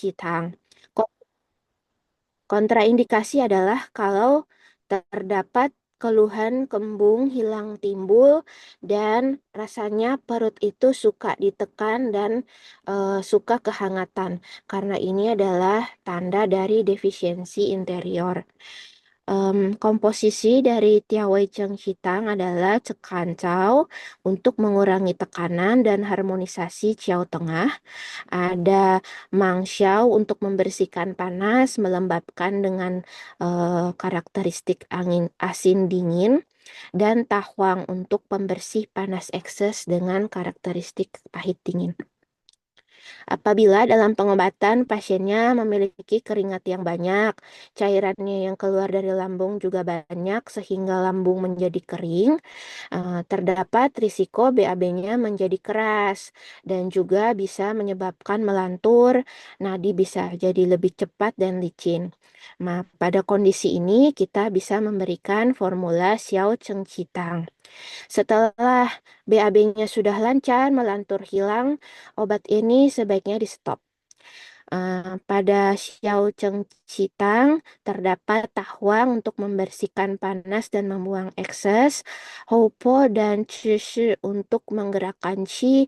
Cengcitang. Kontraindikasi adalah kalau terdapat keluhan kembung hilang timbul dan rasanya perut itu suka ditekan dan suka kehangatan. Karena ini adalah tanda dari defisiensi interior. Komposisi dari Tiawai Cheng Hitang adalah cekancau untuk mengurangi tekanan dan harmonisasi ciao tengah. Ada Mangxiao untuk membersihkan panas, melembabkan dengan karakteristik angin asin dingin, dan Tahuang untuk pembersih panas ekses dengan karakteristik pahit dingin. Apabila dalam pengobatan pasiennya memiliki keringat yang banyak, cairannya yang keluar dari lambung juga banyak sehingga lambung menjadi kering, terdapat risiko BAB-nya menjadi keras dan juga bisa menyebabkan melantur, nadi bisa jadi lebih cepat dan licin. Nah, pada kondisi ini kita bisa memberikan formula Xiao Cheng Citang. Setelah BAB-nya sudah lancar, melantur hilang, obat ini sebaiknya di-stop. Pada Xiao Cheng Citang terdapat Tahuang untuk membersihkan panas dan membuang ekses, Houpo dan Cishi untuk menggerakkan Qi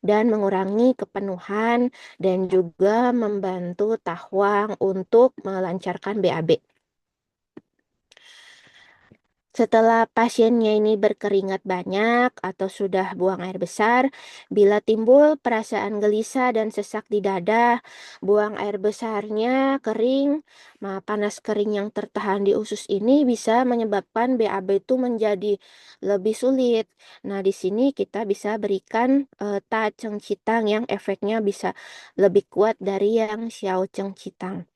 dan mengurangi kepenuhan, dan juga membantu Tahuang untuk melancarkan BAB. Setelah pasiennya ini berkeringat banyak atau sudah buang air besar, bila timbul perasaan gelisah dan sesak di dada, buang air besarnya kering, panas kering yang tertahan di usus ini bisa menyebabkan BAB itu menjadi lebih sulit. Nah, di sini kita bisa berikan Ta Cheng Citang yang efeknya bisa lebih kuat dari yang Xiao Cheng Citang.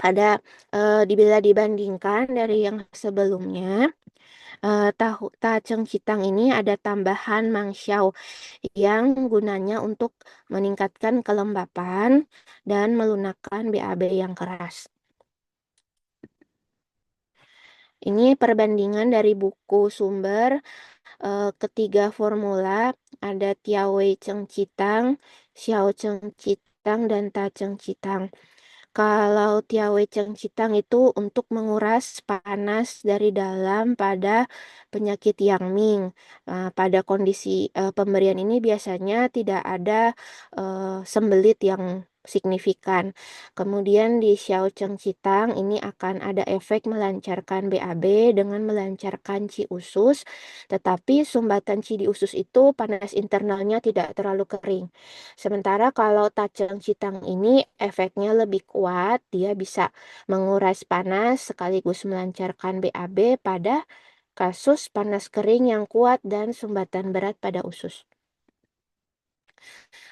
Bila dibandingkan dari yang sebelumnya, taceng citang ini ada tambahan mangxiao yang gunanya untuk meningkatkan kelembapan dan melunakkan BAB yang keras. Ini perbandingan dari buku sumber, ketiga formula ada Tiawei Cheng Citang, Xiao Cheng Citang, dan Ta Cheng Citang. Kalau Tiawei Cheng Citang itu untuk menguras panas dari dalam pada penyakit Yang Ming. Pada kondisi pemberian ini biasanya tidak ada sembelit yang signifikan. Kemudian di Xiao Cheng Citang ini akan ada efek melancarkan BAB dengan melancarkan Qi usus, tetapi sumbatan Qi di usus itu panas internalnya tidak terlalu kering. Sementara kalau taceng citang ini efeknya lebih kuat, dia bisa menguras panas sekaligus melancarkan BAB pada kasus panas kering yang kuat dan sumbatan berat pada usus.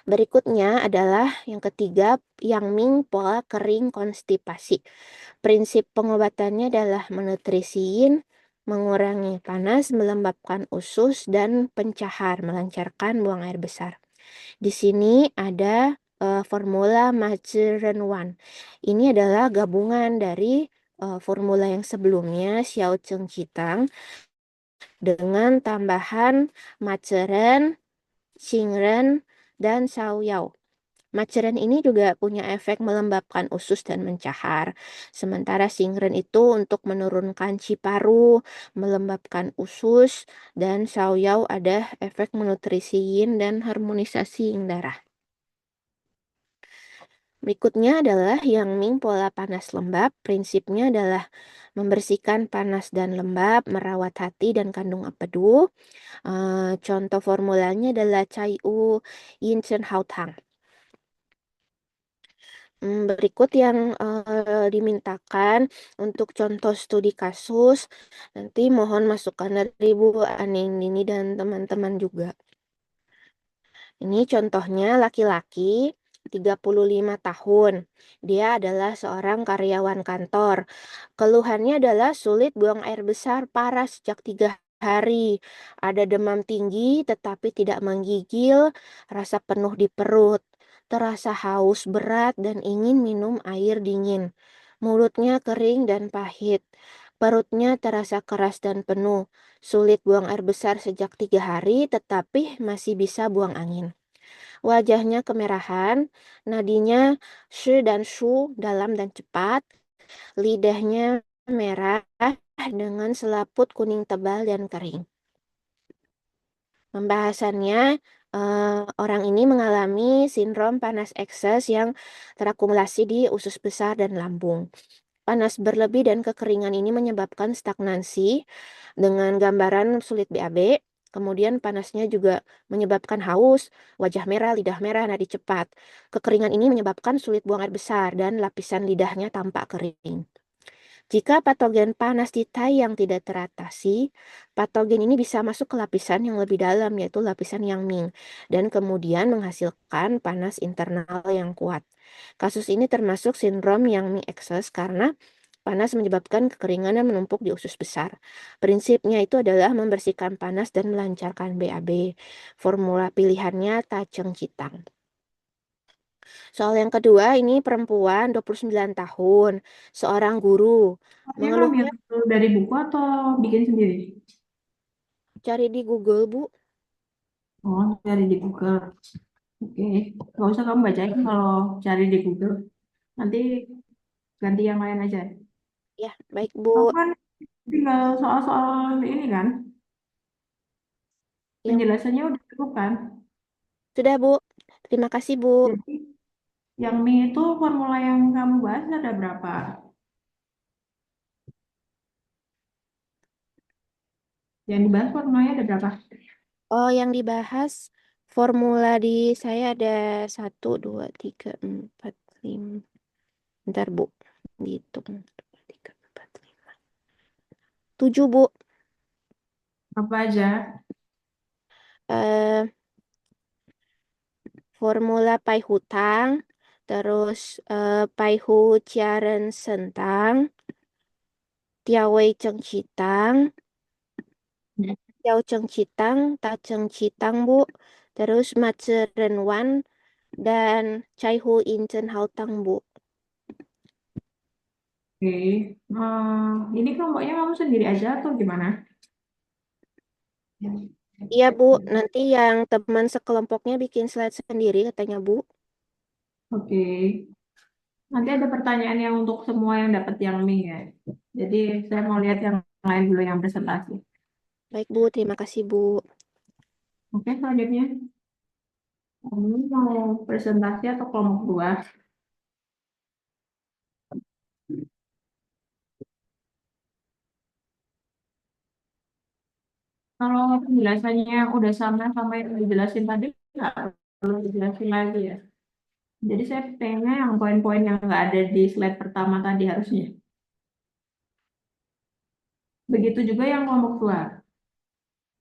Berikutnya adalah yang ketiga, yang Ming pola kering konstipasi. Prinsip pengobatannya adalah menutrisiin, mengurangi panas, melembabkan usus, dan pencahar, melancarkan buang air besar. Di sini ada formula One. Ini adalah gabungan dari formula yang sebelumnya Xiao Cheng Citang dengan tambahan Maceren, Xingren, dan Xiaoyao. Maceren ini juga punya efek melembabkan usus dan mencahar. Sementara Xingren itu untuk menurunkan ciparu, melembabkan usus, dan Xiaoyao ada efek menutrisiin dan harmonisasi darah. Berikutnya adalah yang Ming pola panas lembab. Prinsipnya adalah membersihkan panas dan lembab, merawat hati dan kandung empedu. Contoh formulanya adalah Cai U Yin Chen Hao Tang. Berikut yang dimintakan untuk contoh studi kasus. Nanti mohon masukan dari Bu Aning Nini dan teman-teman juga. Ini contohnya laki-laki 35 tahun. Dia adalah seorang karyawan kantor. Keluhannya adalah sulit buang air besar parah sejak 3 hari. Ada demam tinggi tetapi tidak menggigil, rasa penuh di perut, terasa haus berat dan ingin minum air dingin. Mulutnya kering dan pahit. Perutnya terasa keras dan penuh. Sulit buang air besar sejak 3 hari tetapi masih bisa buang angin. Wajahnya kemerahan, nadinya shi dan shu, dalam dan cepat. Lidahnya merah dengan selaput kuning tebal dan kering. Pembahasannya, orang ini mengalami sindrom panas ekses yang terakumulasi di usus besar dan lambung. Panas berlebih dan kekeringan ini menyebabkan stagnansi dengan gambaran sulit BAB. Kemudian panasnya juga menyebabkan haus, wajah merah, lidah merah, nadi cepat. Kekeringan ini menyebabkan sulit buang air besar dan lapisan lidahnya tampak kering. Jika patogen panas di tai yang tidak teratasi, patogen ini bisa masuk ke lapisan yang lebih dalam, yaitu lapisan yang Ming, dan kemudian menghasilkan panas internal yang kuat. Kasus ini termasuk sindrom yang Ming excess karena panas menyebabkan kekeringan dan menumpuk di usus besar. Prinsipnya itu adalah membersihkan panas dan melancarkan BAB. Formula pilihannya Taceng Citang. Soal yang kedua, ini perempuan 29 tahun, seorang guru. Masnya ngambil Mengeluhnya dari buku atau bikin sendiri? cari di Google, Bu. Oh, cari di Google. Oke, nggak usah kamu bacain kalau cari di Google. Nanti ganti yang lain aja. Ya, baik, Kamu Bu. kan tinggal soal-soal ini kan, Yang penjelasannya udah cukup kan? sudah, Bu. Terima kasih, Bu. Jadi yang mie itu formula yang kamu bahas ada berapa? Yang dibahas formulanya ada berapa? Oh, yang dibahas formula di saya ada 1, 2, 3, 4, 5. Bentar, Bu. Dihitung. 2, 3, 4, 5. 7, Bu. Apa aja? Eh, Formula pai hutang, terus pai hu ciaren sentang, tiawei ceng citang, tiao ceng citang, ta ceng citang, Bu. Terus maceren wan dan cai hu incen hautang, Bu. Oke. Ini kelompoknya kamu sendiri aja atau gimana? Iya, Bu. Nanti yang teman sekelompoknya bikin slide sendiri, katanya, Bu. Oke. Nanti ada pertanyaan yang untuk semua yang dapat yang mie ya. Jadi saya mau lihat yang lain dulu yang presentasi. Baik, Bu. Terima kasih, Bu. Oke, selanjutnya. Kamu mau presentasi atau kelompok dua? Kalau penjelasannya udah sama yang dijelasin tadi, nggak perlu dijelasin lagi ya. Jadi saya pengennya yang poin-poin yang nggak ada di slide pertama tadi harusnya. Begitu juga yang kelompok dua.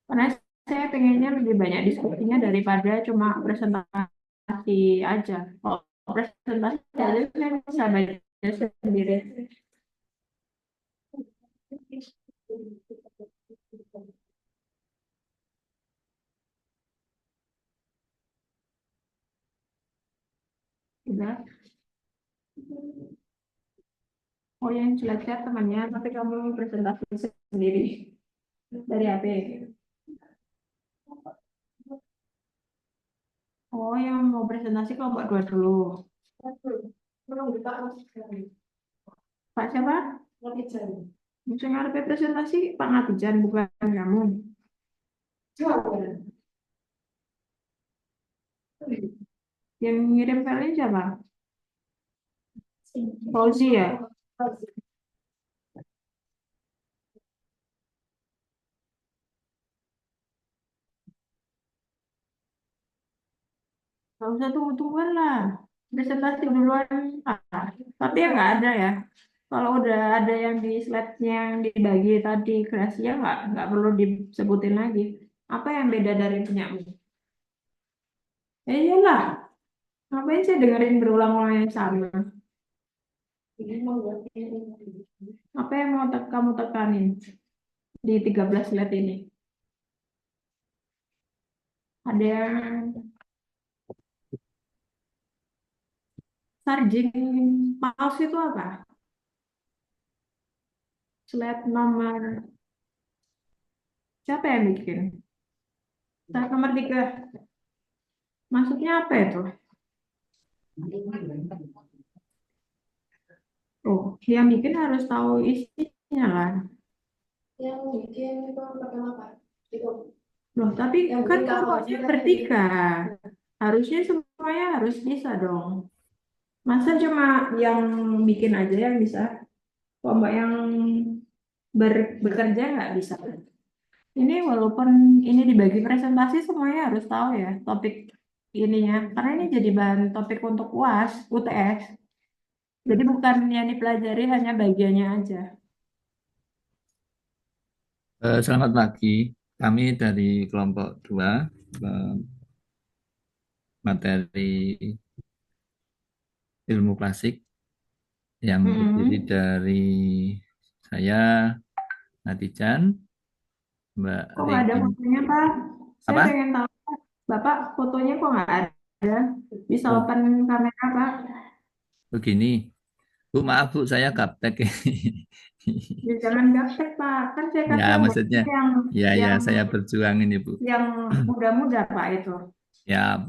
Karena saya pengennya lebih banyak diskusinya daripada cuma presentasi aja. Kalau presentasi aja saya bisa baca sendiri. Udah. Oh yang jelas-jelas temannya, tapi kamu presentasi sendiri dari HP. Oh yang mau presentasi kelompok dua dulu. Pak siapa? Yang ngarepe presentasi Pak Ngatijan bukan kamu. Yang ngirim filenya siapa? Fauzi ya? Gak usah tunggu-tungguan lah. Presentasi duluan. Ah, tapi ya nggak ada ya. Kalau udah ada yang di slide-nya yang dibagi tadi kreasinya nggak perlu disebutin lagi. Apa yang beda dari punyamu? Ya iyalah, ngapain sih dengerin berulang-ulang yang sama? Apa yang mau kamu tekanin di 13 slide ini? Ada yang sarjing paus itu apa? Slide nomor siapa yang bikin? Slide nomor 3. Maksudnya apa itu? Oh, yang bikin harus tahu isinya lah. Yang bikin itu pertama itu Loh, tapi yang kan bikin kelompoknya kalkulasinya tadi. bertiga. Harusnya semuanya harus bisa dong. Masa cuma yang bikin aja yang bisa? Kelompok yang bekerja nggak bisa. Ini walaupun ini dibagi presentasi semuanya harus tahu ya topik ininya. Karena ini jadi bahan topik untuk UAS, UTS. Jadi bukan yang dipelajari hanya bagiannya aja. Selamat pagi, kami dari kelompok 2, eh, materi ilmu klasik yang terdiri Mm-mm. dari saya, Natijan, Mbak Kok nggak ada Regin. fotonya, Pak? Saya Apa? pengen tahu, Bapak fotonya kok nggak ada? Bisa Oh, open kamera, Pak? begini. Bu, maaf Bu, saya gaptek. Ya, jangan gaptek, Pak. Kan saya Ya, kasih yang maksudnya, bagus, yang ya, yang saya berjuang ini Bu. yang muda-muda, Pak itu. Ya,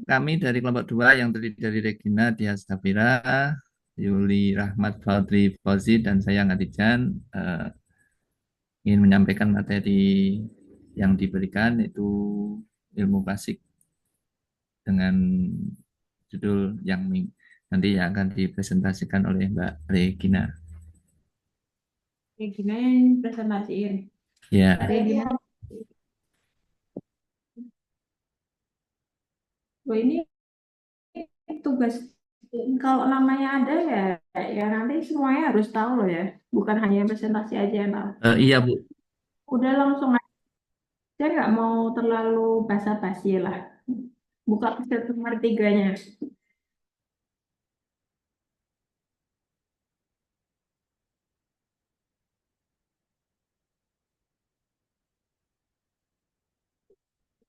kami dari kelompok 2 yang terdiri dari Regina Dias Tafira, Yuli Rahmat Faudri Fauzi, dan saya Natijan, ingin menyampaikan materi yang diberikan itu ilmu klasik dengan judul yang nanti yang akan dipresentasikan oleh Mbak Regina. Kayak gini yang presentasiin. Ya, Hari gini, oh ini tugas. Kalau namanya ada ya, ya nanti semuanya harus tahu loh ya. Bukan hanya presentasi aja yang tahu. iya Bu. Udah langsung aja. Saya nggak mau terlalu basa-basi lah. Buka nomor tiganya.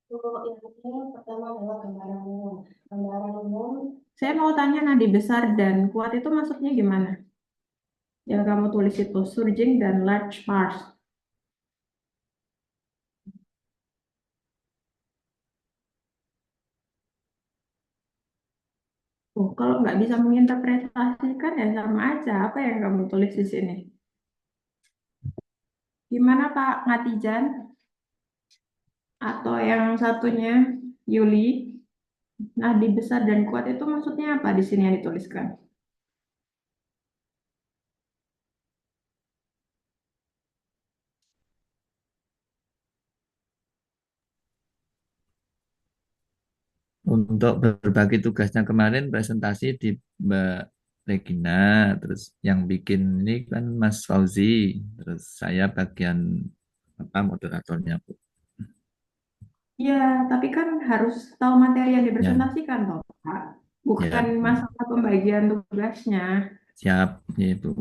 Untuk yang ini pertama adalah gambaran umum. Gambaran umum Saya mau tanya nadi besar dan kuat itu maksudnya gimana? Yang kamu tulis itu, surging dan large Mars. Oh, kalau nggak bisa menginterpretasikan ya sama aja. Apa yang kamu tulis di sini? Gimana Pak Ngatijan? Atau yang satunya, Yuli? Nadi besar dan kuat itu maksudnya apa di sini yang dituliskan? Untuk berbagi tugasnya kemarin presentasi di Mbak Regina, terus yang bikin ini kan Mas Fauzi, terus saya bagian apa moderatornya Bu. Iya, tapi kan harus tahu materi yang Ya, dipresentasikan toh, Pak. Bukan ya, masalah pembagian tugasnya. siap, ya Bu.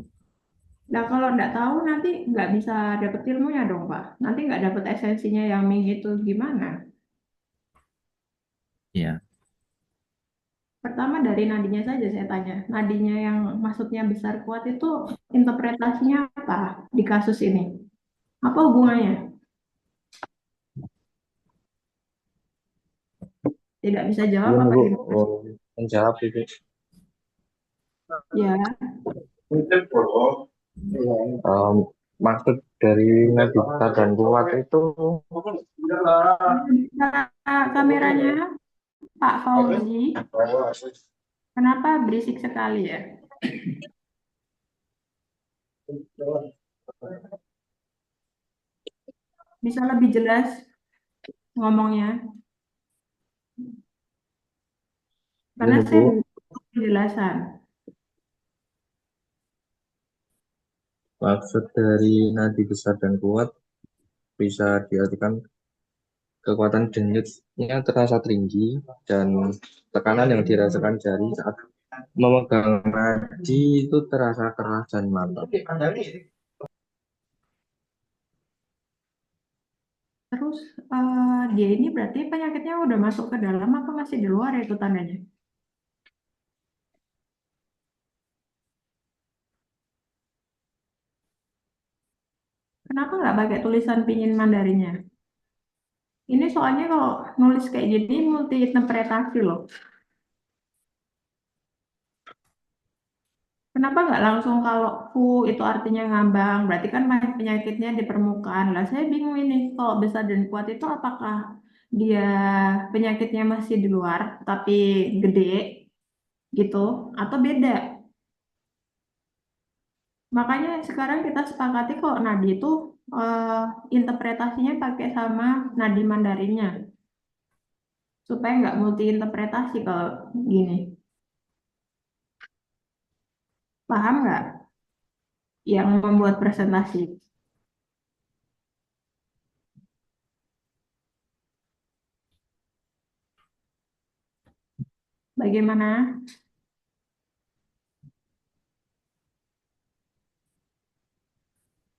Nah, kalau nggak tahu nanti nggak bisa dapet ilmunya dong, Pak. Nanti nggak dapet esensinya yang Ming itu gimana. Ya. Pertama dari nadinya saja saya tanya. Nadinya yang maksudnya besar kuat itu interpretasinya apa di kasus ini? Apa hubungannya? Tidak bisa jawab Gimana apa Bu? gimana? Oh, menjawab itu. Ya, Em, maksud dari Nabita dan Kuat itu bisa kameranya Pak Fauzi. Kenapa berisik sekali ya? Bisa lebih jelas ngomongnya? Karena ini Bu, saya butuh penjelasan. maksud dari nadi besar dan kuat bisa diartikan kekuatan denyutnya terasa tinggi dan tekanan yang dirasakan jari saat memegang nadi itu terasa keras dan mantap. Terus dia ini berarti penyakitnya udah masuk ke dalam apa masih di luar ya itu tandanya? Kenapa nggak pakai tulisan pinyin Mandarinnya? Ini soalnya kalau nulis kayak gini multi interpretasi loh. Kenapa nggak langsung kalau flu itu artinya ngambang, berarti kan penyakitnya di permukaan. Lah saya bingung ini, kalau besar dan kuat itu apakah dia penyakitnya masih di luar tapi gede gitu atau beda? Makanya sekarang kita sepakati kok nadi itu interpretasinya pakai sama nadi Mandarinnya supaya nggak multi interpretasi kalau gini. Paham nggak yang membuat presentasi? Bagaimana?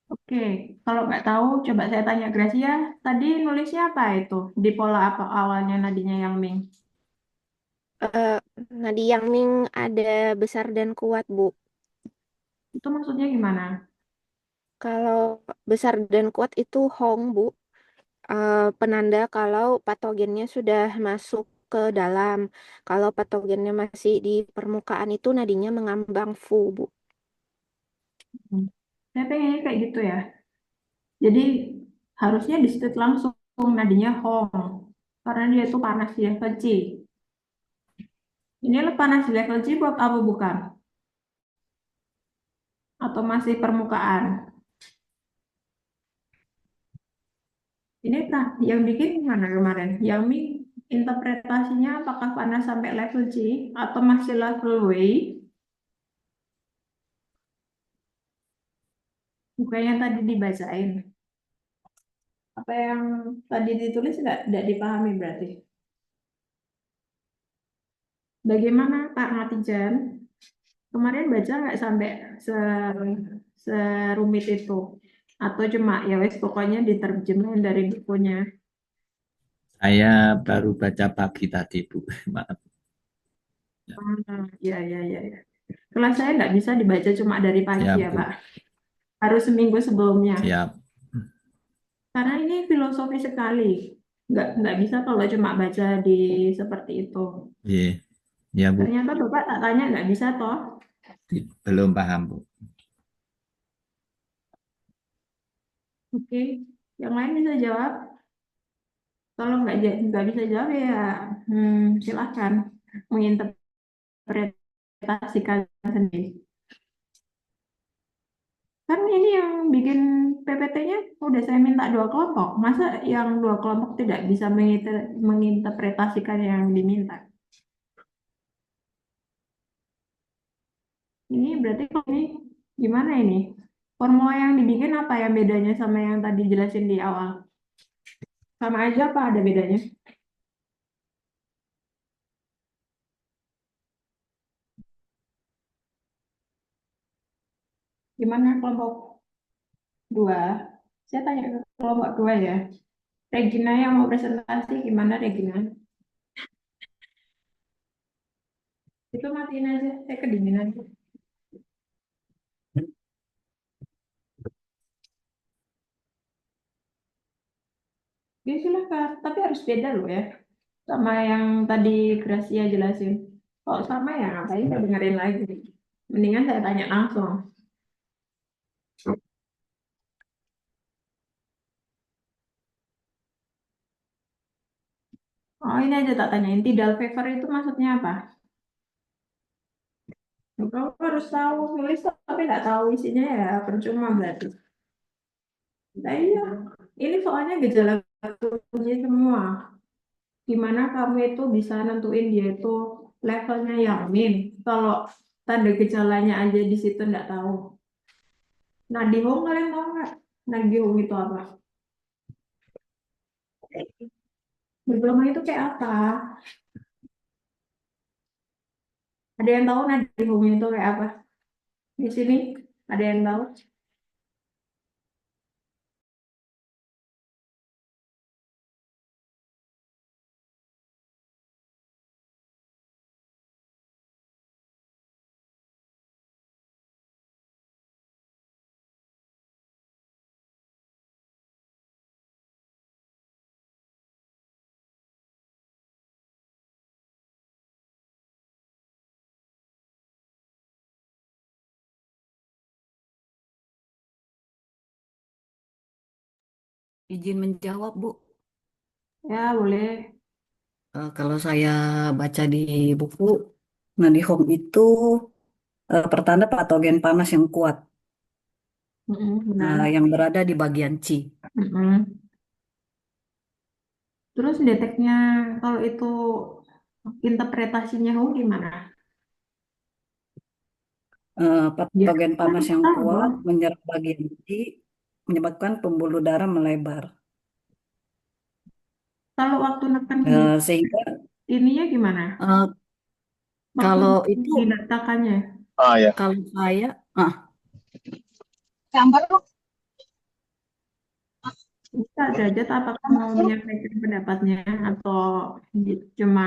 Oke, kalau nggak tahu, coba saya tanya Gracia. Tadi nulisnya apa itu? Di pola apa awalnya nadinya yang Ming? Eh, nadi yang Ming ada besar dan kuat, Bu. Itu maksudnya gimana? Kalau besar dan kuat itu Hong, Bu. Penanda kalau patogennya sudah masuk ke dalam. Kalau patogennya masih di permukaan itu nadinya mengambang Fu, Bu. Hmm. Saya pengennya kayak gitu ya. Jadi harusnya di state langsung nadinya Hong. Karena dia itu panas di level C. Ini panas di level C buat apa bukan? Atau masih permukaan? Ini nah, yang bikin mana kemarin? Yang Ming interpretasinya apakah panas sampai level C atau masih level W? Bukan yang tadi dibacain. Apa yang tadi ditulis nggak dipahami berarti? Bagaimana Pak Matijan? Kemarin baca nggak sampai se serumit itu? Atau cuma ya wes pokoknya diterjemahin dari bukunya? Saya baru baca pagi tadi, Bu. Maaf. Ya, ya, ya, ya. Kelas saya nggak bisa dibaca cuma dari pagi Siap, ya Bu. Pak. Harus seminggu sebelumnya. Siap. Karena ini filosofi sekali. Nggak bisa kalau cuma baca di seperti itu. Iya, ya, Bu. Ternyata Bapak tak tanya nggak bisa toh. Belum paham, Bu. Oke, yang lain bisa jawab. Kalau nggak bisa jawab ya silahkan menginterpretasikan sendiri. Kan ini yang bikin PPT-nya udah saya minta dua kelompok. Masa yang dua kelompok tidak bisa menginterpretasikan yang diminta? Ini berarti kok ini gimana ini? Formula yang dibikin apa yang bedanya sama yang tadi jelasin di awal? Sama aja apa ada bedanya? Gimana kelompok dua? Saya tanya ke kelompok dua ya. Regina yang mau presentasi gimana Regina? Itu matiin aja, saya kedinginan. Ya silakan, tapi harus beda loh ya. Sama yang tadi Gracia jelasin. Kalau sama ya ngapain saya dengerin lagi. Mendingan saya tanya langsung. Oh ini aja tak tanyain, tidal favor itu maksudnya apa? Kamu harus tahu, nulis tapi nggak tahu isinya ya percuma berarti. Nah, iya, ini soalnya gejala kunci semua. Gimana kamu itu bisa nentuin dia itu levelnya yang min. Kalau tanda gejalanya aja di situ nggak tahu. Nah, di home kalian tahu nggak? Nah, di home itu apa? Diploma itu kayak apa? Ada yang tahu nah di home itu kayak apa? Di sini ada yang tahu? Izin menjawab, Bu. Ya, boleh. Kalau saya baca di buku, nadi home itu pertanda patogen panas yang kuat, Benar. yang berada di bagian C. Mm-mm. Terus deteknya kalau itu interpretasinya gimana? Ya, Patogen kan panas yang tahu kuat dong. menyerang bagian C, menyebabkan pembuluh darah melebar. Kalau waktu neken gini, Sehingga ininya gimana? eh, Waktu kalau itu, didatakannya. kalau saya, ah, Bisa derajat apakah mau menyampaikan pendapatnya atau cuma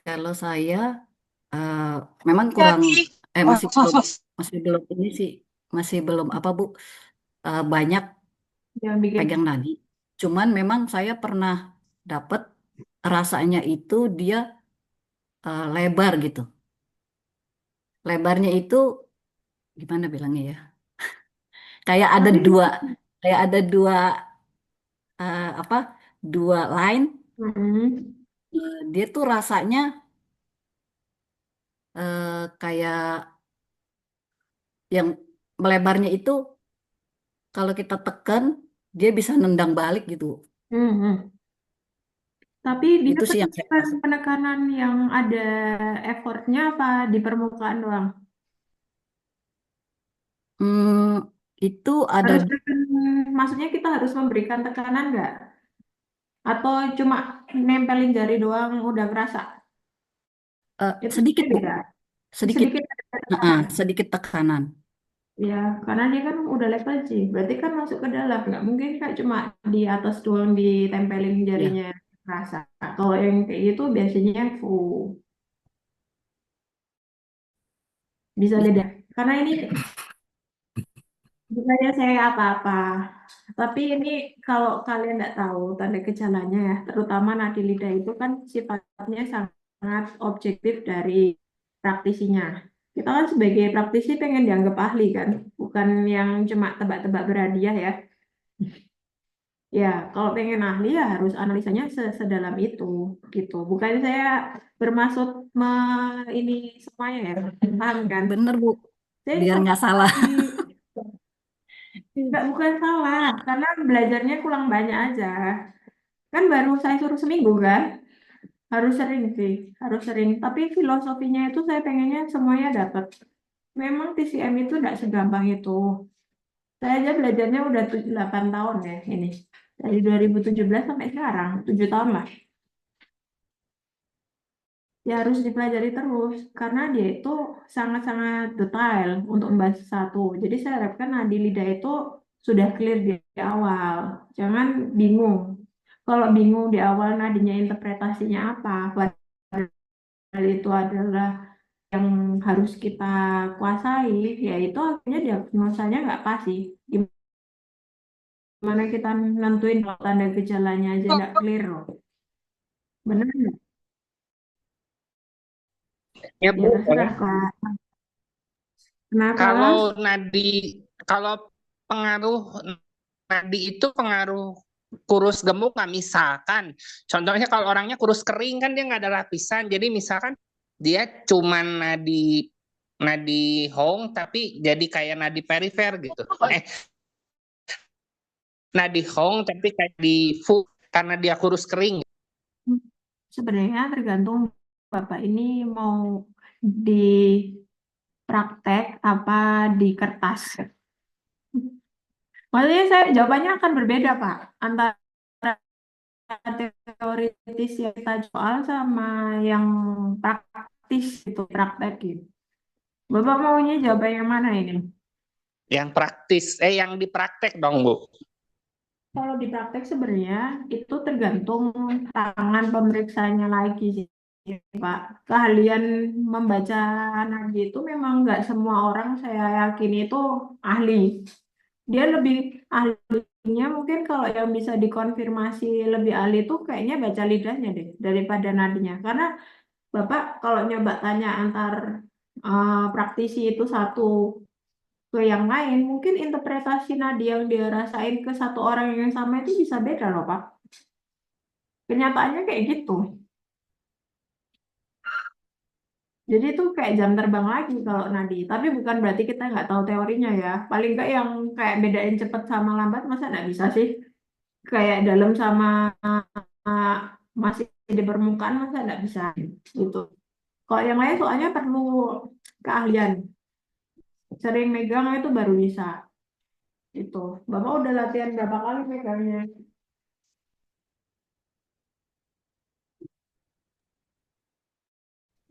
kalau saya eh, memang kurang, masih belum ini sih, masih belum apa Bu, banyak yang bikin pegang nadi. Cuman memang saya pernah dapet rasanya itu dia lebar gitu. Lebarnya itu gimana bilangnya ya? Kayak ada tapi dua, kayak ada dua apa? Dua line. mm, Dia tuh rasanya kayak yang melebarnya itu kalau kita tekan dia bisa nendang balik gitu. mm. Tapi dia Itu sih yang saya rasa. penekanan yang ada effortnya apa di permukaan doang? Hmm, itu ada Harus maksudnya kita harus memberikan tekanan nggak? Atau cuma nempelin jari doang udah kerasa? Itu sedikit Bu, beda. sedikit. Sedikit ada tekanan. Sedikit tekanan. Ya, karena dia kan udah level C. Berarti kan masuk ke dalam. Nggak mungkin kayak cuma di atas doang ditempelin Ya, jarinya kerasa. Kalau yang kayak gitu biasanya full. Bisa beda. bisa. Karena ini bukannya saya apa-apa. Tapi ini kalau kalian nggak tahu tanda gejalanya ya, terutama nadi lidah itu kan sifatnya sangat objektif dari praktisinya. Kita kan sebagai praktisi pengen dianggap ahli kan, bukan yang cuma tebak-tebak berhadiah ya. Ya, kalau pengen ahli ya harus analisanya sedalam itu gitu. Bukan saya bermaksud ini semuanya ya, paham kan? Bener Bu, Saya biar cuma nggak salah. nggak bukan salah, karena belajarnya kurang banyak aja. Kan baru saya suruh seminggu kan, harus sering sih, harus sering. Tapi filosofinya itu saya pengennya semuanya dapat. Memang TCM itu nggak segampang itu. Saya aja belajarnya udah 8 tahun ya ini. Dari 2017 sampai sekarang, 7 tahun lah. Ya harus dipelajari terus, karena dia itu sangat-sangat detail untuk membahas satu. Jadi saya harapkan nadi lidah itu sudah clear di awal. Jangan bingung. Kalau bingung di awal nadinya interpretasinya apa, padahal itu adalah yang harus kita kuasai, ya itu akhirnya diagnosanya nggak pas sih. Gimana kita nentuin kalau tanda gejalanya aja nggak clear loh. Benar nggak? Ya Ya Bu, terserah Kak. Kenapa? kalau kalau pengaruh nadi itu pengaruh kurus gemuk nggak misalkan. Contohnya kalau orangnya kurus kering kan dia nggak ada lapisan. Jadi misalkan dia cuman nadi Hong tapi jadi kayak nadi perifer gitu. Nadi Hong tapi kayak di Fu karena dia kurus kering. Sebenarnya tergantung Bapak ini mau di praktek apa di kertas. Maksudnya saya jawabannya akan berbeda Pak antara teoritis yang kita soal sama yang praktis itu praktek gitu. Bapak maunya jawaban yang mana ini? Yang praktis, yang dipraktek dong Bu. Kalau di praktek sebenarnya itu tergantung tangan pemeriksanya lagi sih, Pak. Keahlian membaca nadi itu memang nggak semua orang saya yakini itu ahli. Dia lebih ahlinya mungkin kalau yang bisa dikonfirmasi lebih ahli itu kayaknya baca lidahnya deh daripada nadinya. Karena Bapak kalau nyoba tanya antar praktisi itu satu ke yang lain, mungkin interpretasi nadi yang dia rasain ke satu orang yang sama itu bisa beda loh, Pak. Kenyataannya kayak gitu. Jadi itu kayak jam terbang lagi kalau nadi. Tapi bukan berarti kita nggak tahu teorinya ya. Paling nggak yang kayak bedain cepet sama lambat, masa nggak bisa sih? Kayak dalam sama uh, masih di permukaan, masa nggak bisa gitu. Kalau yang lain soalnya perlu keahlian. Sering megang itu baru bisa. Itu. Bapak udah latihan berapa kali megangnya?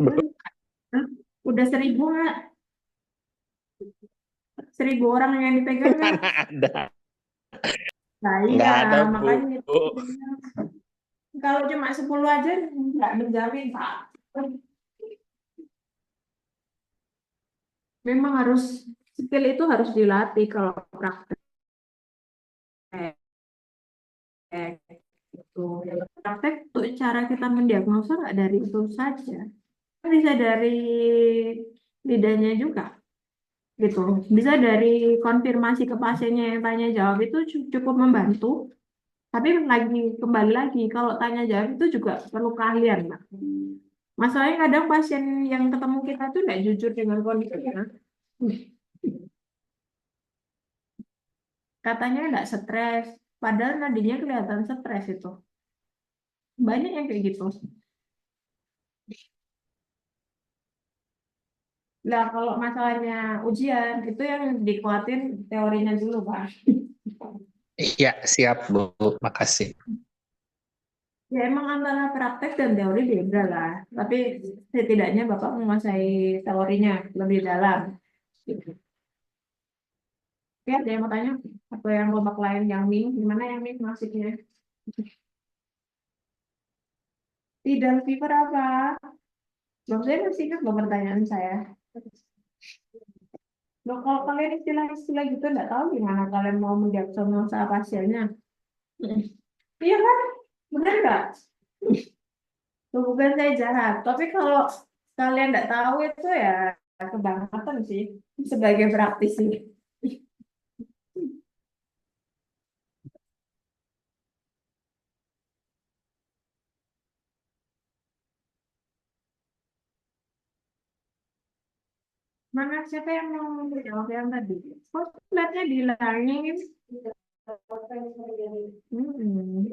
Belum Hah? Udah 1.000 nggak? 1.000 orang yang dipegang nggak? mana ada. Nah iya, Nggak ada, Bu. makanya itu. Kalau cuma 10 aja nggak menjamin, Pak. Memang harus, skill itu harus dilatih kalau praktek. Gitu. Praktek tuh cara kita mendiagnosa nggak dari itu saja. Bisa dari lidahnya juga. Gitu. Bisa dari konfirmasi ke pasiennya yang tanya jawab itu cukup membantu. Tapi lagi kembali lagi kalau tanya jawab itu juga perlu keahlian, Pak. Masalahnya kadang pasien yang ketemu kita tuh nggak jujur dengan kondisinya. Katanya nggak stres, padahal nadinya kelihatan stres itu. Banyak yang kayak gitu. Nah, kalau masalahnya ujian, itu yang dikuatin teorinya dulu, Pak. Iya, siap, Bu. Makasih. Ya, emang antara praktek dan teori beda lah. Tapi setidaknya Bapak menguasai teorinya lebih dalam. Gitu. Oke, ada yang mau tanya? Atau yang kelompok lain yang Ming, gimana yang Ming maksudnya? Tidak fever apa? Belum saya masih ingat loh pertanyaan saya. Loh, kalau kalian istilah-istilah gitu nggak tahu gimana kalian mau mendiagnosa pasiennya. Mm. Iya kan? Benar nggak? Loh, bukan saya jahat. Tapi kalau kalian nggak tahu itu ya kebangetan sih sebagai praktisi. Mana siapa yang mau menjawab yang tadi? Kok lihatnya dihilangin? Hmm.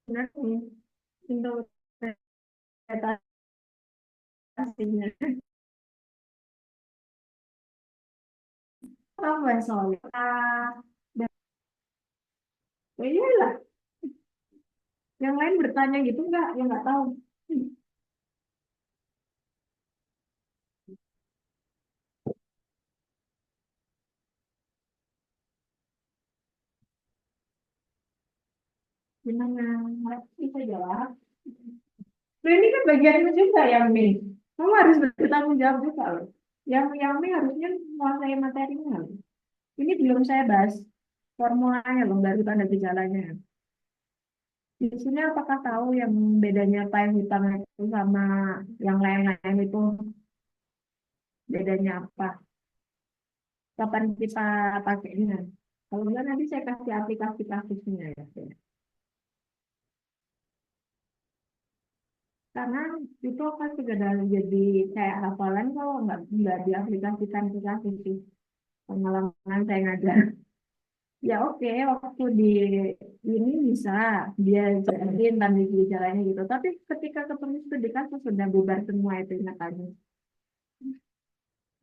Benar nih. Interpretasinya. Apa soalnya? Ya iyalah, yang lain bertanya gitu nggak? Ya nggak tahu. Gimana? Bisa jawab. Loh, ini kan bagianmu juga yang Mi. Kamu harus bertanggung jawab juga loh. Yang Mi harusnya menguasai materinya loh. Ini belum saya bahas formulanya loh, baru tanda gejalanya. Di sini apakah tahu yang bedanya payung hitam itu sama yang lain-lain itu bedanya apa? Kapan kita pakainya? Kalau enggak nanti saya kasih aplikasi kasusnya ya. Karena itu akan sudah jadi kayak hafalan kalau nggak diaplikasikan ke kasus sih. Pengalaman saya ngajar. Ya oke, waktu di ini bisa dia jelasin tanda gejalanya gitu. Tapi ketika ketemu studi kasus sudah bubar semua itu ingatannya.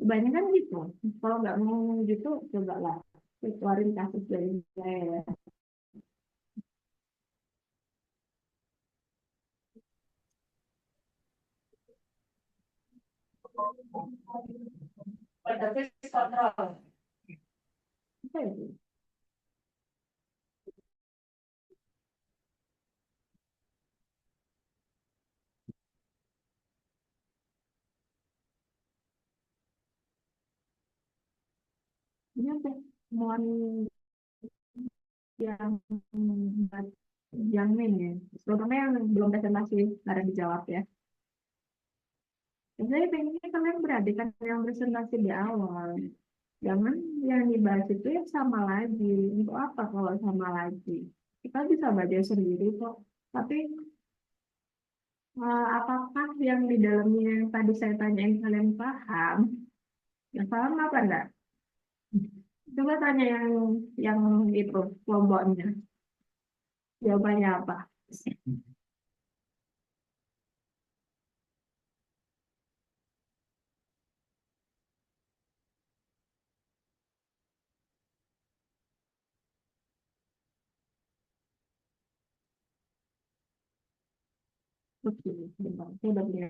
Kebanyakan gitu. Kalau nggak mau gitu, cobalah keluarin kasus dari saya. Tapi kontrol. Apa itu? Ini apa? Mohon yang jamin ya. Terutama yang belum presentasi ada dijawab ya. Saya pengennya kalian perhatikan yang presentasi di awal. Jangan yang dibahas itu yang sama lagi. Untuk apa kalau sama lagi? Kita bisa baca sendiri kok. Tapi apakah yang di dalamnya yang tadi saya tanyain kalian paham? Yang paham apa enggak? Coba tanya yang itu kelompoknya. Jawabannya apa? Oke, bentar. Saya udah punya.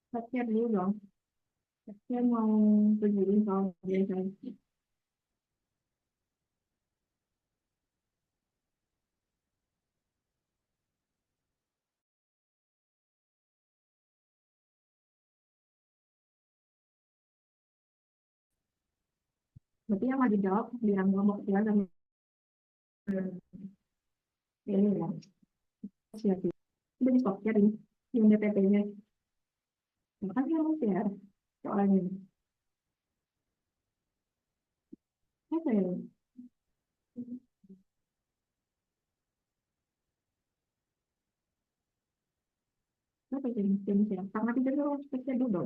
Saya dulu dong. Saya mau tunjukin kalau biasanya. Berarti yang lagi jawab bilang kelompok ketiga sama ini ya. Siap. Udah di stop share ini. Yang DPP-nya. Makanya harus share soalnya. Apa ya? Apa yang share? Karena tidak harus share dulu.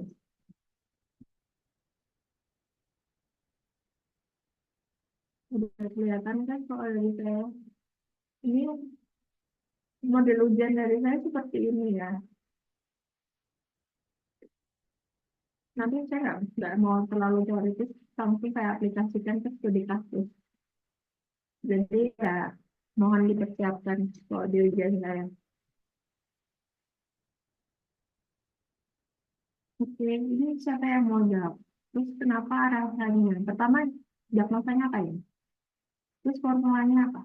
Udah kelihatan kan soal dari saya. Ini model ujian dari saya seperti ini ya. Nanti saya nggak mau terlalu teoritis, langsung saya aplikasikan ke studi kasus. Jadi ya mohon dipersiapkan kalau di ujian saya. Oke, ini siapa yang mau jawab? Terus kenapa rasanya? Pertama, diagnosanya apa ya? Terus formulanya apa?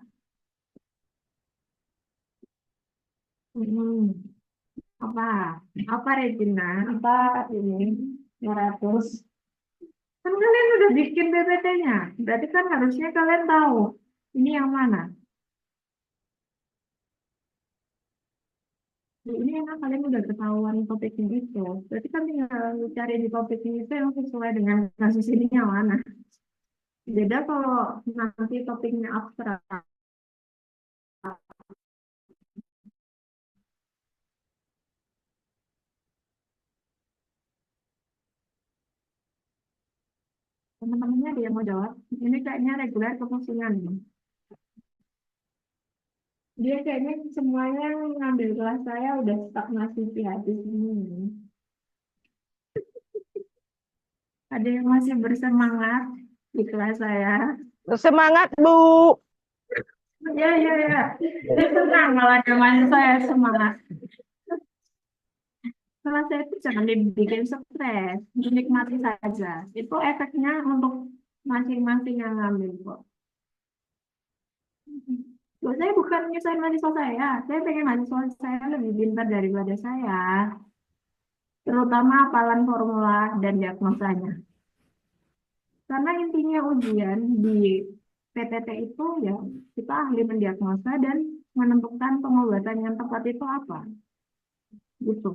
Hmm, apa? Apa Regina? Apa ini? 200. Kan kalian udah bikin PPT-nya. Berarti kan harusnya kalian tahu ini yang mana. Ini emang kalian udah ketahuan topiknya itu. Berarti kan tinggal cari di topiknya itu yang sesuai dengan kasus ini yang mana. Beda kalau nanti topiknya abstrak. Teman-temannya dia mau jawab. Ini kayaknya reguler kefungsinan. Dia kayaknya semuanya ngambil kelas saya udah stagnasi di habis ini. Ada yang masih bersemangat di kelas saya. Semangat, Bu. Ya, ya, ya. Dia senang malah dengan saya semangat. Kelas saya itu jangan dibikin stres, dinikmati saja. Itu efeknya untuk masing-masing yang ngambil kok. Loh, saya bukan nyusahin mahasiswa saya pengen mahasiswa saya lebih pintar daripada saya. terutama hafalan formula dan diagnosanya. Karena intinya ujian di PTT itu ya kita ahli mendiagnosa dan menentukan pengobatan yang tepat itu apa. Gitu.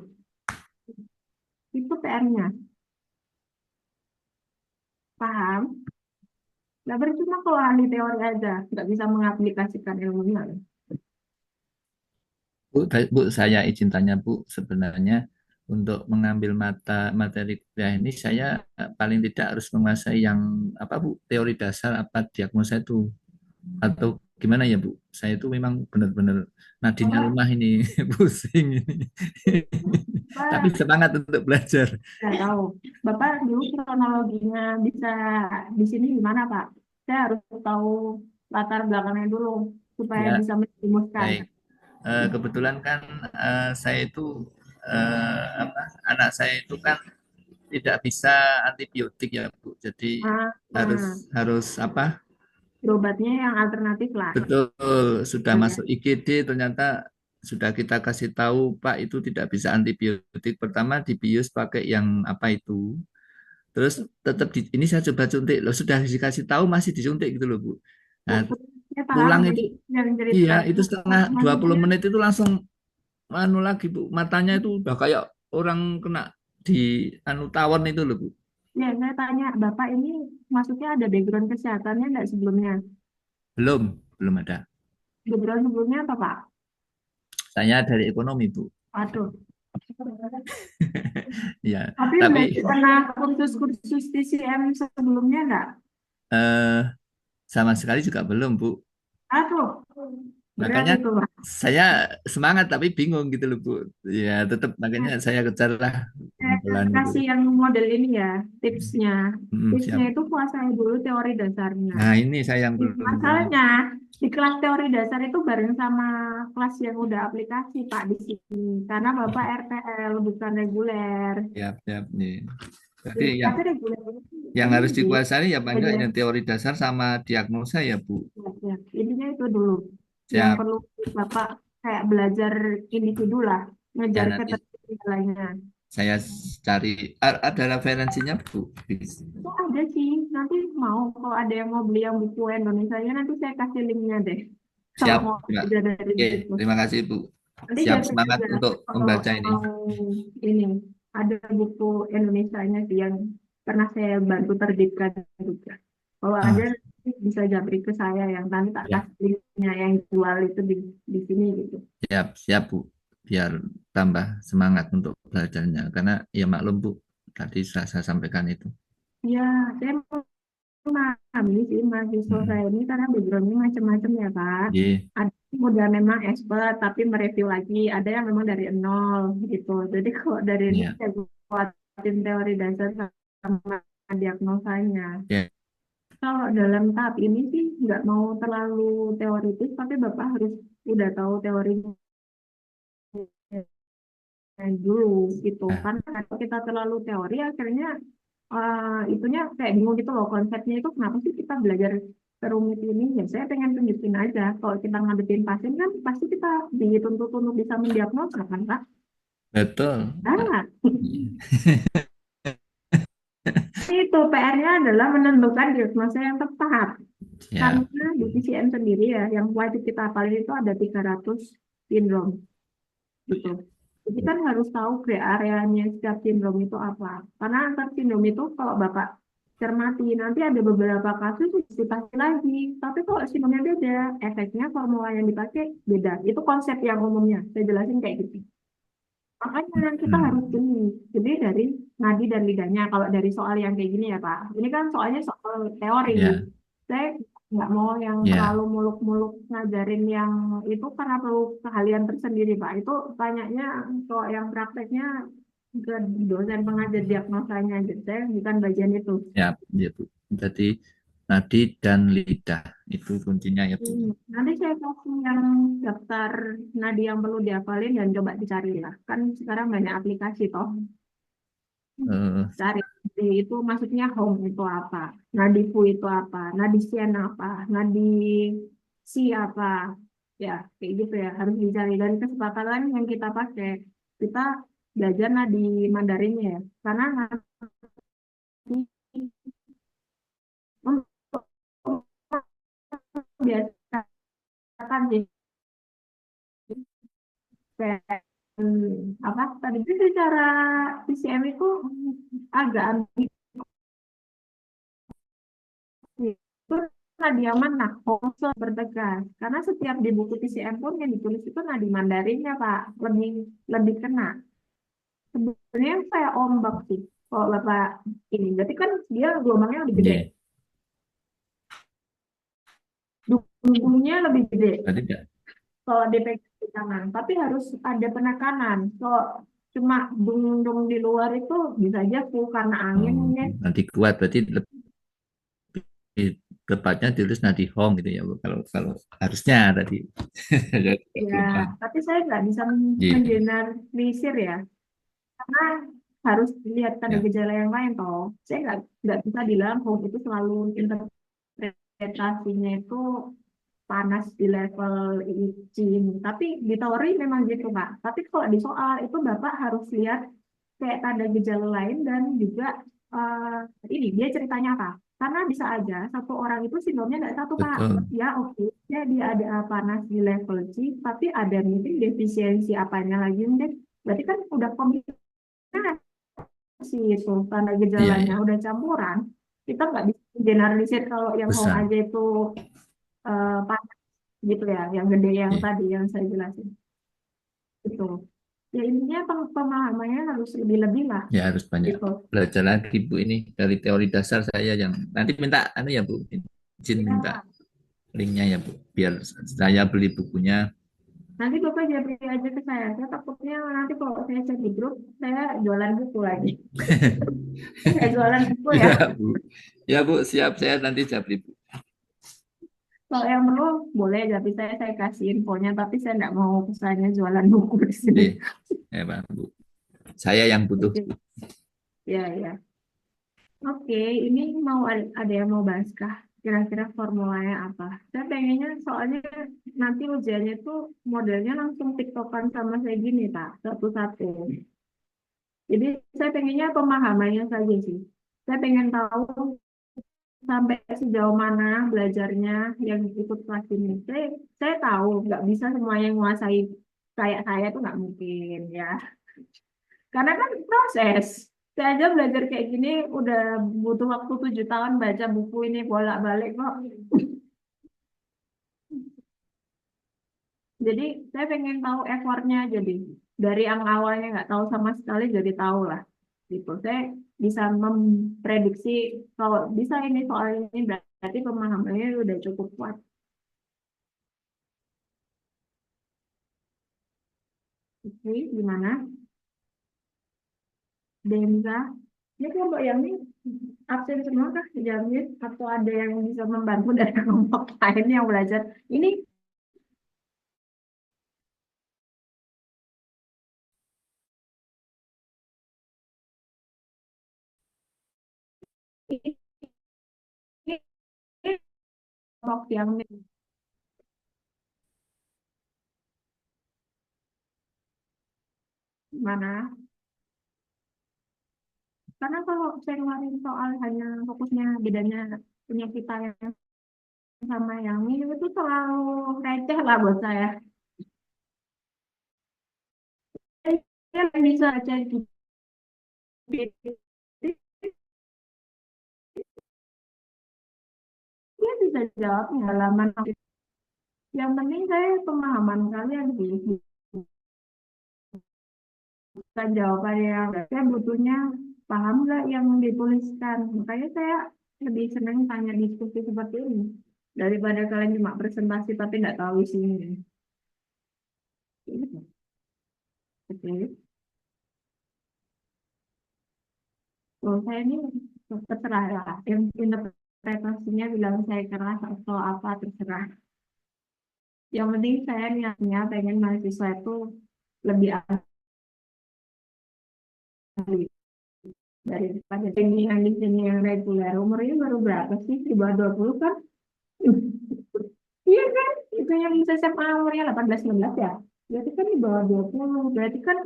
Itu PR-nya. Paham? Nggak percuma kalau ahli teori aja, nggak bisa mengaplikasikan ilmunya. Bu, saya izin tanya Bu, sebenarnya untuk mengambil materi kuliah ini saya paling tidak harus menguasai yang apa Bu, teori dasar apa diagnosa itu atau gimana ya Bu? Saya itu memang benar-benar nadinya Bapak, lemah ini, pusing ini. Tapi Bapak semangat untuk belajar. nggak tahu. Bapak dulu kronologinya bisa di sini gimana Pak? Saya harus tahu latar belakangnya dulu supaya Ya, bisa menjerumuskan. baik. Kebetulan kan saya itu apa, anak saya itu kan tidak bisa antibiotik ya Bu. Jadi Nah, harus nah, harus apa? berobatnya yang alternatif lah. Betul, sudah Ya. masuk IGD ternyata sudah kita kasih tahu Pak itu tidak bisa antibiotik. Pertama dibius pakai yang apa itu. Terus tetap ini saya coba suntik loh, sudah dikasih tahu masih disuntik gitu loh Bu. Nah, Saya paham pulang nih itu yang cerita. iya itu setengah 20 Maksudnya, menit itu langsung anu lagi Bu. Matanya itu udah kayak orang kena di anu tawon itu loh Bu. ya saya tanya, Bapak ini maksudnya ada background kesehatannya nggak sebelumnya? Belum ada. Background sebelumnya apa Pak? Saya dari ekonomi Bu. Aduh. Ya, Tapi tapi berarti pernah kursus-kursus TCM sebelumnya nggak? eh sama sekali juga belum Bu. Aduh, berat Makanya itu Pak. saya semangat tapi bingung gitu loh Bu. Ya tetap makanya saya kejar lah Saya pelan gitu. kasih yang model ini ya, tipsnya. Tipsnya Siap. itu kuasai dulu teori dasarnya. Nah ini saya yang belum. Masalahnya di kelas teori dasar itu bareng sama kelas yang udah aplikasi Pak di sini. Karena Bapak RTL bukan reguler. Siap, siap nih. Berarti yang Tapi reguler yang ini harus sih dikuasai ya paling nggak belajar. yang teori dasar sama diagnosa ya Bu. Ya, intinya itu dulu yang Siap. perlu Bapak kayak belajar individu lah, Ya ngejar nanti ketertinggalannya. saya cari ada referensinya Bu. Itu ada sih, nanti mau kalau ada yang mau beli yang buku Indonesia nanti saya kasih linknya deh. Kalau Siap, mau Mbak. belajar dari Oke, situ. terima kasih Bu. Nanti Siap saya semangat juga untuk kalau membaca ini. mau ini ada buku Indonesianya sih yang pernah saya bantu terbitkan juga. Kalau ada Ah, nanti bisa japri ke saya yang nanti tak ya. kasih linknya yang jual itu di sini gitu. Siap, siap Bu. Biar tambah semangat untuk belajarnya. Karena ya maklum Bu, tadi sudah saya sampaikan itu. Ya, saya memahami sih mahasiswa saya Hmm. ini karena backgroundnya macam-macam ya Pak. Iya, Ada yang udah memang expert tapi mereview lagi, ada yang memang dari nol gitu. Jadi kalau dari nol iya. saya buatin teori dasar sama diagnosanya. Oke. Kalau dalam tahap ini sih nggak mau terlalu teoritis, tapi Bapak harus udah tahu teorinya dulu gitu. Nah, Karena kalau kita terlalu teori akhirnya itunya kayak bingung gitu loh konsepnya itu kenapa sih kita belajar serumit ini ya saya pengen tunjukin aja kalau kita ngadepin pasien kan pasti kita dituntut untuk bisa mendiagnosa kan Kak betul. Nah, banget iya. itu PR-nya adalah menentukan diagnosa yang tepat Siap. karena di PCM sendiri ya yang wajib kita hafalin itu ada 300 sindrom gitu jadi kan harus tahu gray areanya setiap sindrom itu apa karena antar sindrom itu kalau Bapak cermati nanti ada beberapa kasus dipakai lagi tapi kalau sindromnya beda efeknya formula yang dipakai beda itu konsep yang umumnya saya jelasin kayak gitu makanya kita harus Hmm. jeli jadi dari nadi dan lidahnya kalau dari soal yang kayak gini ya Pak ini kan soalnya soal teori Ya, saya nggak mau yang ya, terlalu muluk-muluk ngajarin yang itu karena perlu keahlian tersendiri Pak itu banyaknya kalau yang prakteknya ke dosen pengajar diagnosanya aja saya bukan bagian itu. siap. Ya, Bu. Jadi nadi dan lidah itu kuncinya ya Bu. Nanti saya kasih yang daftar nadi yang perlu dihafalin dan coba dicari lah. Kan sekarang banyak aplikasi toh. Eh, Cari itu maksudnya home itu apa, nadi fu itu apa, nadi sian apa, nadi si apa. Ya, kayak gitu ya harus dicari dan kesepakatan yang kita pakai. Kita belajar nadi Mandarinnya ya. Karena nanti untuk biasakan jadi kayak apa tadi itu secara PCM itu agak ambil itu nadi yang mana Hongso bertegas karena setiap di buku PCM pun yang ditulis itu nadi Mandarinnya Pak lebih lebih kena sebenarnya kayak ombak sih kalau Bapak ini berarti kan dia gelombangnya lebih gede Iya. dungnya lebih gede Berarti enggak. kalau dipegang di tangan tapi harus ada penekanan kalau cuma dung-dung di luar itu bisa aja full karena angin Oh, ya. nanti kuat berarti lebih tepatnya tulis nadi Hong gitu ya Bu. Kalau kalau harusnya tadi. Jadi, Ya, belum paham. tapi saya nggak bisa Iya. mengeneralisir ya, karena harus lihat tanda Ya, gejala yang lain toh. Saya nggak bisa bilang hoax itu selalu interpretasinya itu panas di level izin. Tapi di teori memang gitu Pak. Tapi kalau di soal itu Bapak harus lihat kayak tanda gejala lain dan juga ini dia ceritanya apa. Karena bisa aja satu orang itu sindromnya nggak satu Pak. betul. Ya oke, ya dia ada panas di level C, tapi ada mungkin defisiensi apanya lagi mungkin. Berarti kan udah kombinasi itu tanda Iya, gejalanya iya. udah campuran. Kita nggak bisa generalisir kalau yang home Besar. aja itu panas gitu ya, yang gede yang Iya. tadi yang saya jelasin. Itu. Ya intinya pemahamannya harus lebih-lebih lah Ya harus banyak gitu. belajar lagi Bu ini dari teori dasar saya yang nanti minta anu ya Bu, izin minta Ya, linknya ya Bu, biar saya beli bukunya. nanti Bapak japri aja ke saya. Saya takutnya nanti kalau saya cek di grup, saya jualan buku lagi. Saya jualan buku ya. Ya Bu, ya Bu siap saya nanti japri Bu. Kalau yang perlu boleh japri saya kasih infonya. Tapi saya nggak mau pesannya jualan buku di sini. Iya, ya Pak Bu. Saya yang butuh. Oke, ya ya. Oke, ini mau ada yang mau bahas kah? Kira-kira formulanya apa? Saya pengennya soalnya nanti ujiannya tuh modelnya langsung tiktokan sama saya gini, Pak. Satu-satu. Jadi saya pengennya pemahamannya saja sih. Saya pengen tahu sampai sejauh mana belajarnya yang ikut kelas ini. Saya tahu nggak bisa semuanya menguasai kayak saya tuh nggak mungkin ya. Karena kan proses. Saya aja belajar kayak gini udah butuh waktu 7 tahun baca buku ini bolak-balik kok. Jadi saya pengen tahu effortnya jadi dari yang awalnya nggak tahu sama sekali jadi tahu lah gitu. Saya bisa memprediksi kalau bisa ini soal ini berarti pemahamannya udah cukup kuat. Oke, gimana? Denza, ini kelompok yang ini absen semua kah jamnya atau ada yang bisa membantu dari kelompok lain yang belajar? Ini ini kelompok yang mana? Karena kalau saya ngeluarin soal hanya fokusnya bedanya punya kita yang sama yang ini itu terlalu receh lah buat saya. Saya bisa jadi dia bisa jawab halaman. Yang penting saya pemahaman kalian sih, bukan jawaban yang saya butuhnya paham nggak yang dituliskan. Makanya saya lebih senang tanya diskusi seperti ini daripada kalian cuma presentasi tapi nggak tahu isinya. Oke. Oh, saya ini terserah lah. Yang interpretasinya bilang saya keras atau apa terserah. Yang penting saya niatnya pengen mahasiswa itu lebih ahli daripada ini yang di sini yang reguler. Umurnya baru berapa sih? Di bawah 20 kan? Iya kan? Itu yang SMA umurnya 18-19 ya? Berarti kan di bawah 20. Berarti kan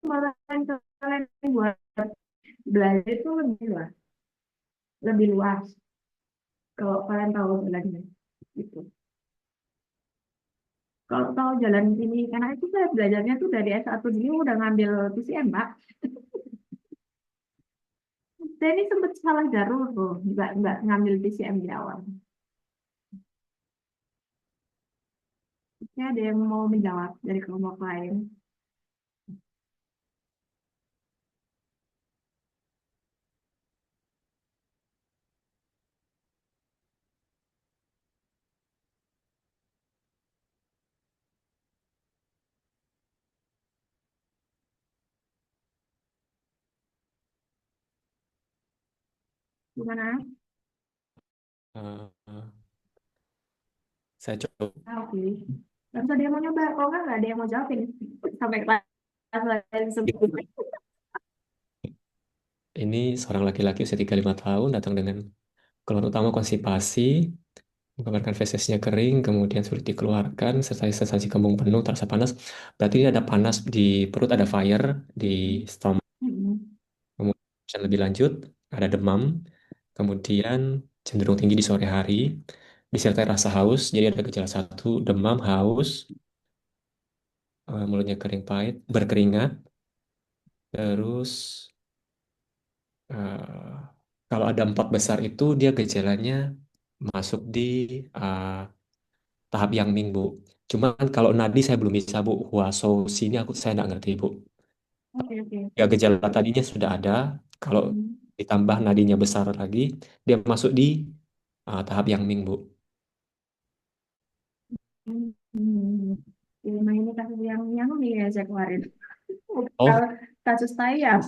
malah kalian buat belajar itu lebih luas kalau kalian tahu jalannya gitu. Kalau tahu jalan ini, karena itu saya belajarnya tuh dari S1 dulu udah ngambil PCM, Pak. Saya ini sempat salah jalur tuh, nggak ngambil PCM di awal. Ini ada yang mau menjawab dari kelompok lain. Gimana? Eh, saya coba. Oke. Lalu ada yang mau nyoba, kalau nggak ada yang mau jawab ini. Sampai kelas lain sebelumnya. Ini seorang laki-laki usia 35 tahun datang dengan keluhan utama konstipasi, menggambarkan fesesnya kering, kemudian sulit dikeluarkan, serta sensasi kembung penuh, terasa panas. Berarti ini ada panas di perut, ada fire di stomach. Kemudian lebih lanjut, ada demam, kemudian cenderung tinggi di sore hari, disertai rasa haus. Jadi ada gejala satu, demam, haus, mulutnya kering pahit, berkeringat, terus eh, kalau ada empat besar itu dia gejalanya masuk di eh, tahap yang Ming, Bu. Cuman kalau nadi saya belum bisa, Bu. Huaso sini saya nggak ngerti, Bu. Oke, oke. Ya gejala tadinya sudah ada. Kalau ditambah nadinya besar lagi, dia masuk di tahap yang Ming, Bu. Hmm. Ya, emang ini kasus yang nih ya saya keluarin. Oh, Kalau kasus saya, ah,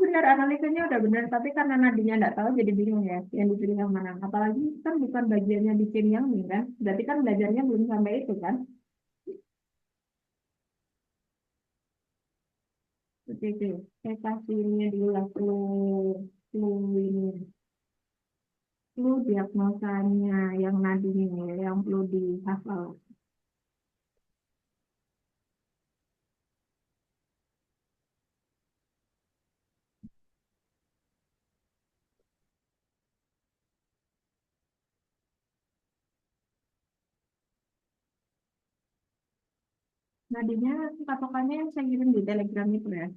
benar analisanya udah benar, tapi karena nadinya nggak tahu jadi bingung ya, yang dipilih yang mana. Apalagi kan bukan bagiannya bikin yang nih kan, berarti kan belajarnya belum sampai itu kan. Oke, oke. Saya kasih ini dulu lah, flu ini. Flu diagnosanya yang nadinya ya, yang perlu dihafal. Nadinya patokannya yang saya kirim di Telegram itu ya.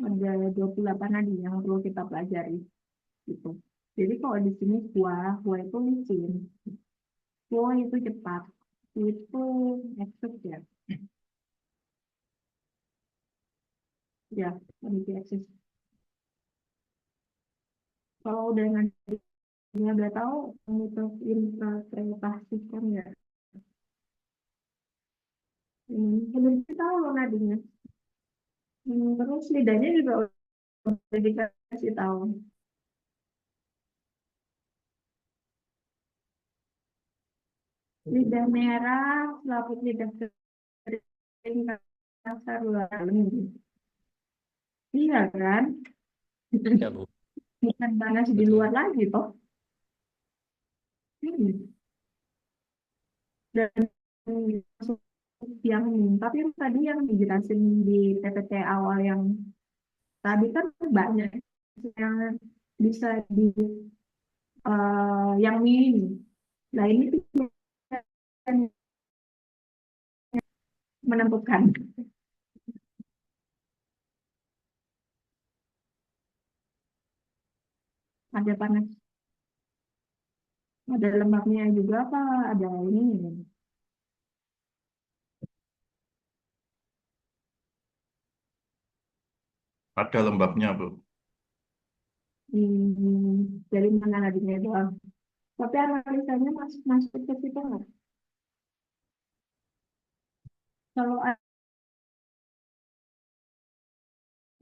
Ada 28 nadi yang perlu kita pelajari gitu. Jadi kalau di sini kuah itu licin, kuah itu cepat, itu ekses ya, ya kondisi ekses. Kalau udah nadinya udah tahu, itu interpretasikan ya. Belum tahu loh nadinya. Terus lidahnya juga udah dikasih tahu. Lidah merah, selaput lidah kering, kasar, luar. Iya kan? ya, Bu. Bukan panas di Betul. luar lagi toh. Hmm. Dan yang tapi yang tadi yang dijelasin di PPT awal yang tadi kan banyak yang bisa di yang minim. Nah ini tuh yang menentukan ada panas, ada lembabnya juga apa ada ini. Ada lembabnya, Bu. Dari mana nadinya doang. Tapi analisanya masuk masuk ke situ nggak? Kalau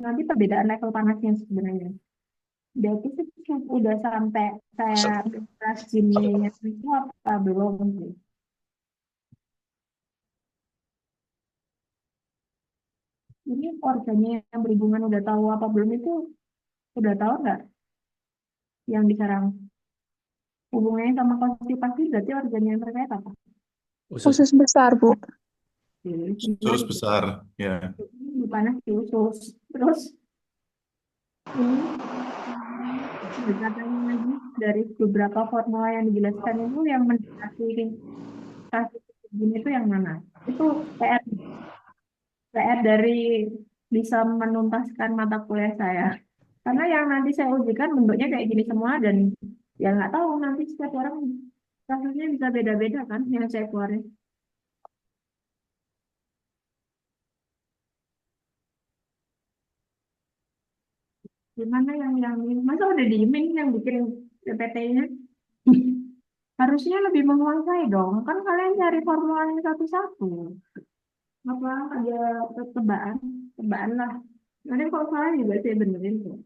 nanti perbedaan level panasnya sebenarnya. Berarti sih udah sampai kayak ras kimianya itu apa belum sih? Ini organnya yang berhubungan udah tahu apa belum itu udah tahu nggak yang diserang hubungannya sama konstipasi berarti organnya yang terkait apa? Usus. Usus besar, Bu. Usus besar, ya. Panas di usus. Terus ini pendekatannya lagi dari beberapa formula yang dijelaskan itu yang mendekati kasus gini itu yang mana? Itu PR dari bisa menuntaskan mata kuliah saya. Karena yang nanti saya ujikan bentuknya kayak gini semua dan ya nggak tahu nanti setiap orang kasusnya bisa beda-beda kan yang saya keluarin. Gimana yang ini? Masa udah diemin yang bikin PPT-nya? Harusnya lebih menguasai dong. Kan kalian cari formulanya satu-satu. Apa ada tebaan? Tebaan lah. Nanti kalau salah juga saya benerin tuh.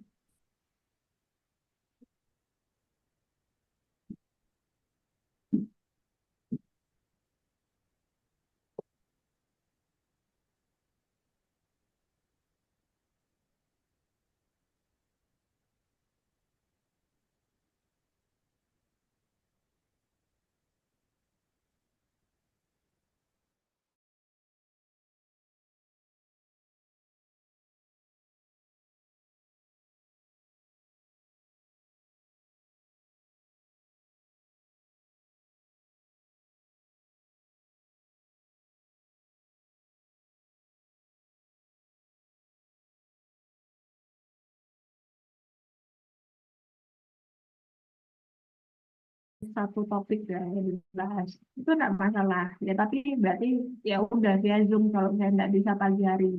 Satu topik ya yang dibahas. Itu enggak masalah. Ya tapi berarti ya udah via Zoom kalau saya enggak bisa pagi hari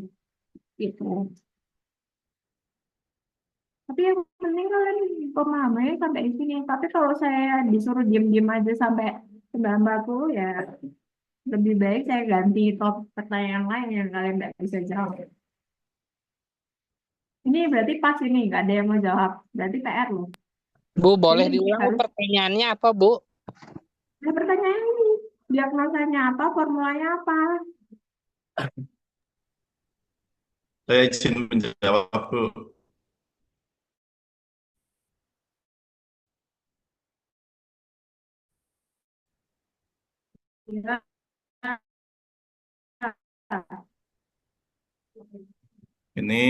itu. Tapi yang penting kalian pemahamannya sampai di sini. Tapi kalau saya disuruh diem-diem aja sampai 9:40 ya lebih baik saya ganti topik pertanyaan lain yang kalian nggak bisa jawab. Ini berarti pas ini nggak ada yang mau jawab. Berarti PR loh. Bu, boleh Jadi diulang harus pertanyaannya apa, Bu? ada pertanyaan ini. Diagnosanya apa, formulanya apa? Saya izin menjawab, Bu. Ya. Ini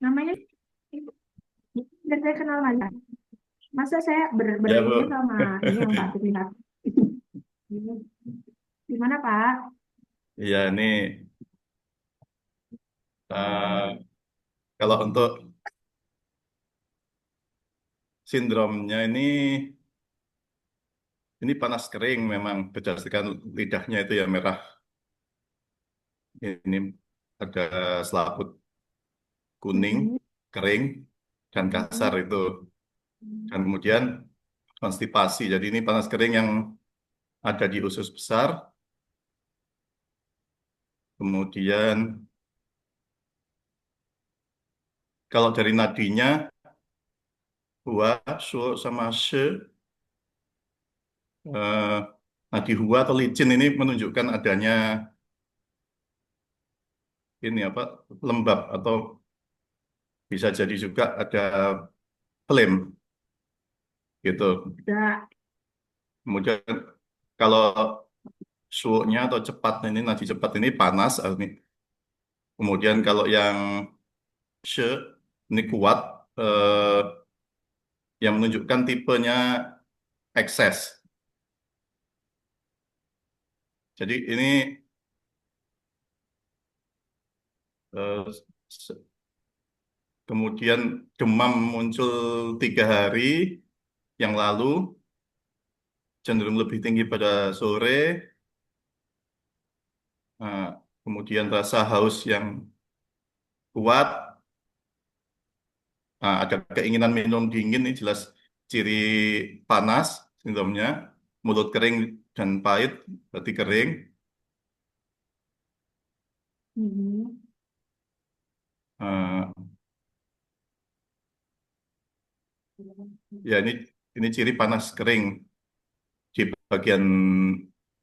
Namanya biar saya kenal aja. Masa saya ya, berlindung Bu. sama ini yang Pak lihat. Gimana Pak? Iya, ini kalau untuk sindromnya ini panas kering memang berdasarkan lidahnya itu ya merah. Ini ada selaput kuning, kering, dan kasar itu. Dan kemudian konstipasi. Jadi ini panas kering yang ada di usus besar. Kemudian kalau dari nadinya, hua, shuo, sama she, nadi hua atau licin ini menunjukkan adanya ini apa lembab atau bisa jadi juga ada flame gitu. Ada. Kemudian kalau suhunya atau cepat ini nadi cepat ini panas ini. Kemudian kalau yang she ini kuat yang menunjukkan tipenya ekses. Jadi ini eh, se- kemudian demam muncul 3 hari yang lalu, cenderung lebih tinggi pada sore, kemudian rasa haus yang kuat, ada keinginan minum dingin, ini jelas ciri panas sindromnya, mulut kering dan pahit, berarti kering. Eh, ya ini ciri panas kering di bagian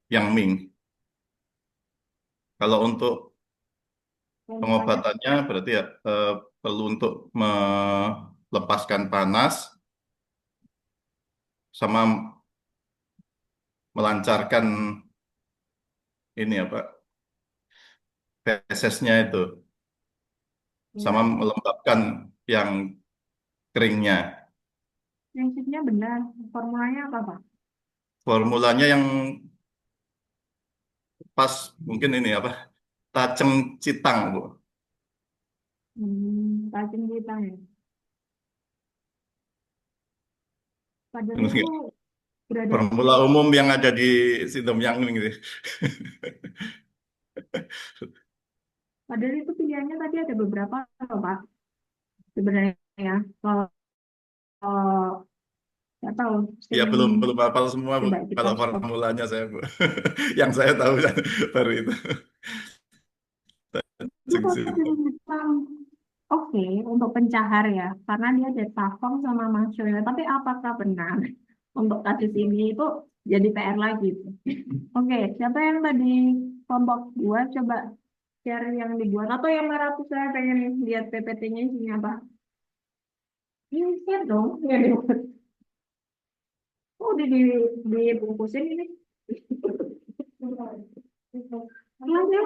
yang Ming. Kalau untuk pengobatannya berarti ya perlu untuk melepaskan panas sama melancarkan ini apa fesesnya itu sama Ya, melembabkan yang keringnya. prinsipnya benar. Formulanya apa, Pak? Formulanya yang pas mungkin ini apa taceng citang Bu. Kacang hitam ya. Padahal Benar itu nggak? berada di Formula umum yang ada di Sitom yang ini gitu. Padahal itu pilihannya tadi ada beberapa loh, Pak. Sebenarnya ya. Kalau kalau nggak tahu, Ya sering belum belum hafal semua Bu. coba kita Kalau stop. formulanya saya Bu. Yang saya tahu baru itu. Itu Taceng kalau citang. Jepang, oke, untuk pencahar ya, karena dia ada Tafong sama Mangshoya. Tapi apakah benar untuk kasus ini itu jadi PR lagi? Oke, siapa yang tadi kelompok dua coba share yang dibuat atau yang merah tuh saya pengen lihat PPT-nya isinya apa? Ini share dong yang dibuat. Oh, dibungkusin ini. Iya, ya.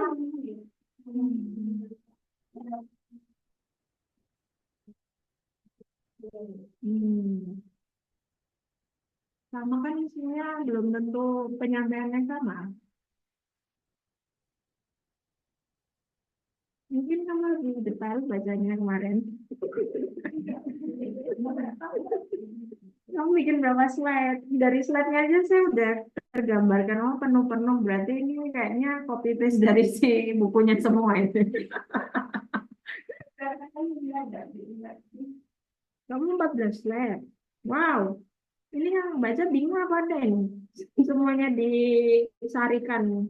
Hmm. Sama kan isinya belum tentu penyampaiannya sama. Mungkin kamu lebih detail bacanya kemarin. Kamu bikin berapa slide? Dari slide-nya aja saya udah tergambarkan, oh penuh-penuh. Berarti ini kayaknya copy paste dari si bukunya semua itu. Kamu 14 slide. Wow, ini yang baca bingung apa ada ini? Semuanya disarikan.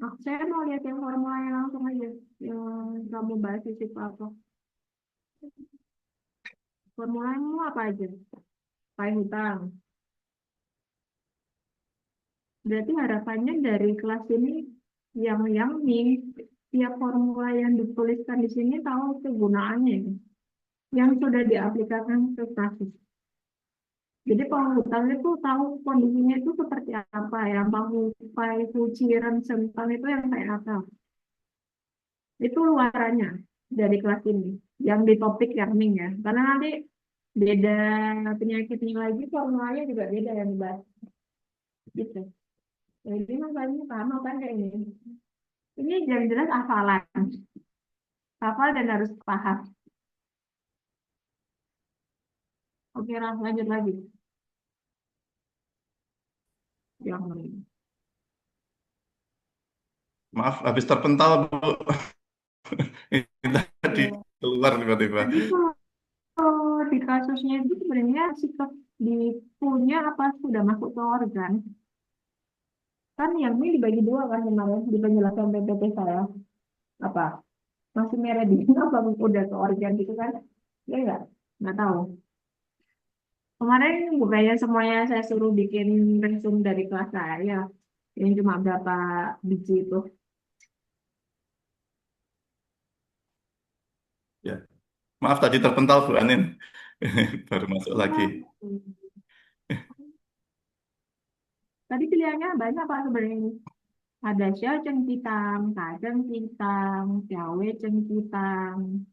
Nah, saya mau lihat yang formulanya langsung aja. Yang kamu bahas di situ apa? Formulanya apa aja? Pakai hutang. Berarti harapannya dari kelas ini yang nih tiap formula yang dituliskan di sini tahu kegunaannya yang sudah diaplikasikan ke kasus. Jadi penghutang itu tahu kondisinya itu seperti apa, yang pakai kuciran sentang itu yang kayak apa. Itu luarannya dari kelas ini. Yang di topik yang ya. Karena nanti beda penyakitnya lagi, formulanya juga beda yang dibahas. Gitu. Jadi masalahnya sama kan kayak ini. Ini yang jelas hafalan. Hafal dan harus paham. Oke, lanjut lagi. Yang Maaf habis terpental Bu. Ini tadi keluar tiba-tiba. tadi kalau di kasusnya itu sebenarnya sikap di punya apa sudah masuk ke organ. Kan yang ini dibagi dua kan kemarin di penjelasan PPT saya. Apa? Masih merah di apa udah ke organ gitu kan? Ya nggak tahu. Kemarin bukannya semuanya saya suruh bikin resume dari kelas saya. Yang cuma berapa biji itu. Ya. Maaf tadi terpental Bu Anin. Baru masuk lagi. Tadi pilihannya banyak Pak sebenarnya. Ada xiao cengkitang, kacang cengkitang, cawe cengkitang,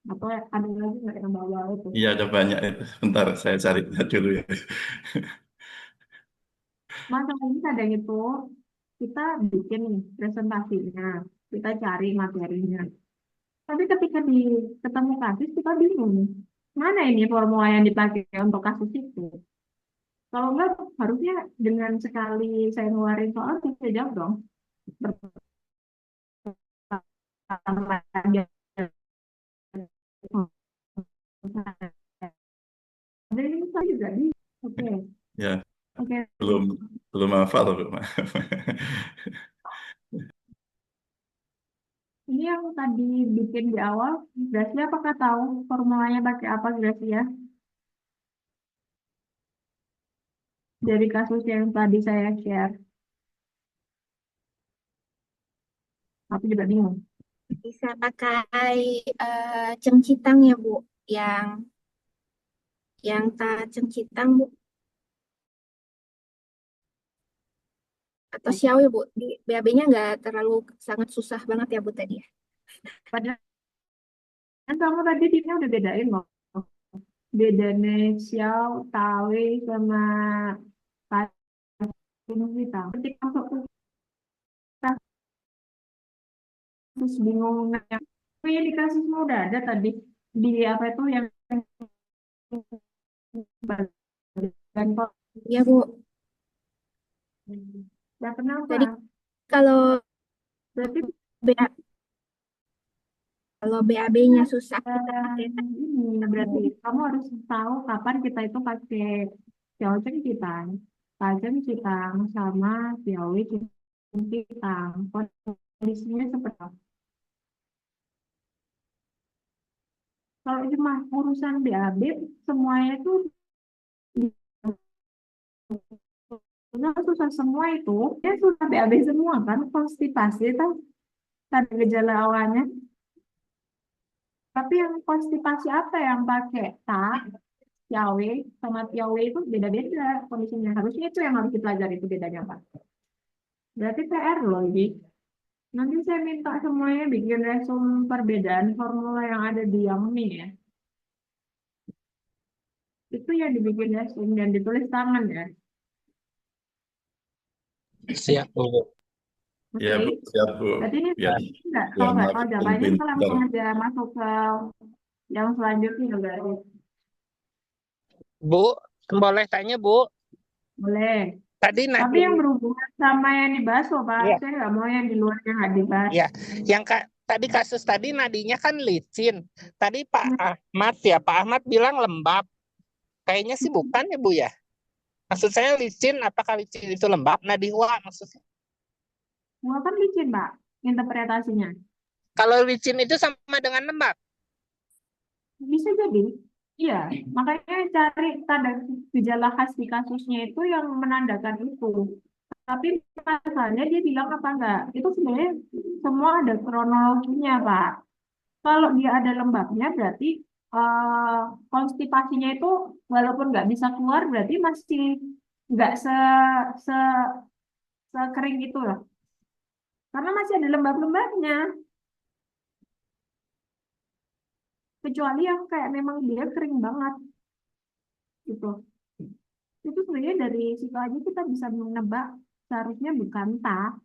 atau ada lagi nggak yang bawa itu? Iya ada banyak itu. Bentar saya cari dulu ya. Masalahnya kadang itu kita bikin nih presentasinya, kita cari materinya. Tapi ketika ketemu kasus kita bingung, mana ini formula yang dipakai untuk kasus itu? Kalau enggak, harusnya dengan sekali saya ngeluarin soal bisa jawab dong. Pertama dia ada ini saya juga di. Oke, Ya oke. belum belum hafal Bu. Maaf. Ini yang tadi bikin di awal, Gracia apakah tahu formulanya pakai apa Gracia? Dari kasus yang tadi saya share, aku juga bingung. Bisa pakai cengkitang ya, Bu. Yang cengkitang, Bu. Atau Xiao ya Bu, di BAB-nya nggak terlalu sangat susah banget ya Bu tadi ya. Padahal kan kamu tadi timnya udah bedain loh. Bedanya Xiao, Tawe, sama Kacung kita. Ketika masuk kasus bingung nanya, oh ya di kasusmu udah ada tadi di apa itu yang bagian kok. Iya Bu, Ya kenapa? tadi kalau Berarti BA, kalau BAB-nya susah kita pakai ini berarti kamu harus tahu kapan kita itu pakai Xiaocheng Citang, Kajeng Citang, sama Xiaowi Citang. Kondisinya seperti apa? Kalau cuma urusan BAB, semuanya itu susah semua itu. Ya sudah BAB semua kan, konstipasi itu tanda gejala awalnya. Tapi yang konstipasi apa yang pakai Ta, Yawe, sama Yawe itu beda-beda kondisinya. Harusnya itu yang harus dipelajari itu bedanya Pak. Berarti PR loh ini. Nanti saya minta semuanya bikin resume perbedaan formula yang ada di yang ini ya. Itu yang dibikin resume dan ditulis tangan ya. Siap, Bu. Oke. Ya, Bu, siap, Bu. Berarti ini Biar enggak, biar kalau nggak tahu makin jawabannya kita pintar. langsung aja masuk ke yang selanjutnya berarti. Bu, boleh tanya, Bu? Boleh. Tadi Tapi yang Nadine, berhubungan sama yang dibahas loh Pak. ya, Saya nggak mau yang di luar yang nggak dibahas. ya, tadi kasus tadi nadinya kan licin. Tadi Pak Ahmad Pak Ahmad bilang lembab. Kayaknya sih bukan ya, Bu ya. Maksud saya licin, apakah licin itu lembab? Nadiwa maksudnya. Gua kan licin Pak, interpretasinya. Kalau licin itu sama dengan lembab. Bisa jadi. Iya, makanya cari tanda gejala khas di kasusnya itu yang menandakan itu. Tapi masalahnya dia bilang apa enggak? Itu sebenarnya semua ada kronologinya, Pak. Kalau dia ada lembabnya berarti eh, konstipasinya itu walaupun nggak bisa keluar berarti masih nggak se sekering itu lah. Karena masih ada lembab-lembabnya. Kecuali yang kayak memang dia kering banget gitu. Itu sebenarnya dari situ aja kita bisa menebak seharusnya bukan ta.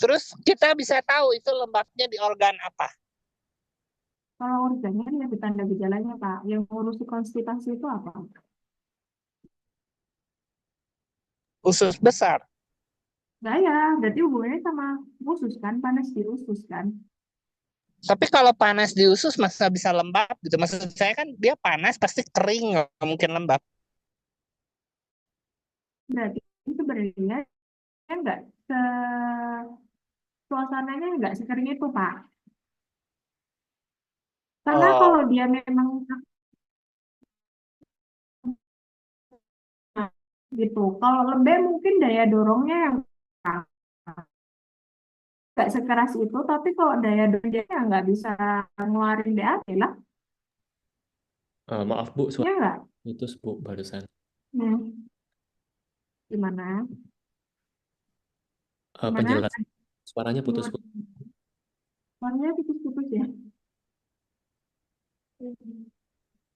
Terus kita bisa tahu itu lembabnya di organ apa? Kalau organnya yang ditanda gejalanya Pak, yang ngurusi konstipasi itu apa? Usus besar. Enggak ya, berarti hubungannya sama usus kan, panas di usus kan. Tapi kalau panas di usus masa bisa lembab gitu. Maksud saya kan dia panas pasti kering, nggak mungkin lembab. Berarti sebenarnya enggak se suasananya enggak sekering itu Pak. Karena kalau Oh, dia memang gitu, kalau lembek mungkin daya dorongnya yang nggak sekeras itu, tapi kalau daya dorongnya nggak bisa ngeluarin BAB lah, Maaf Bu, ya suara nggak? putus Bu barusan. Hmm, gimana? Gimana? Penjelasan suaranya putus Bu. Suaranya putus-putus ya.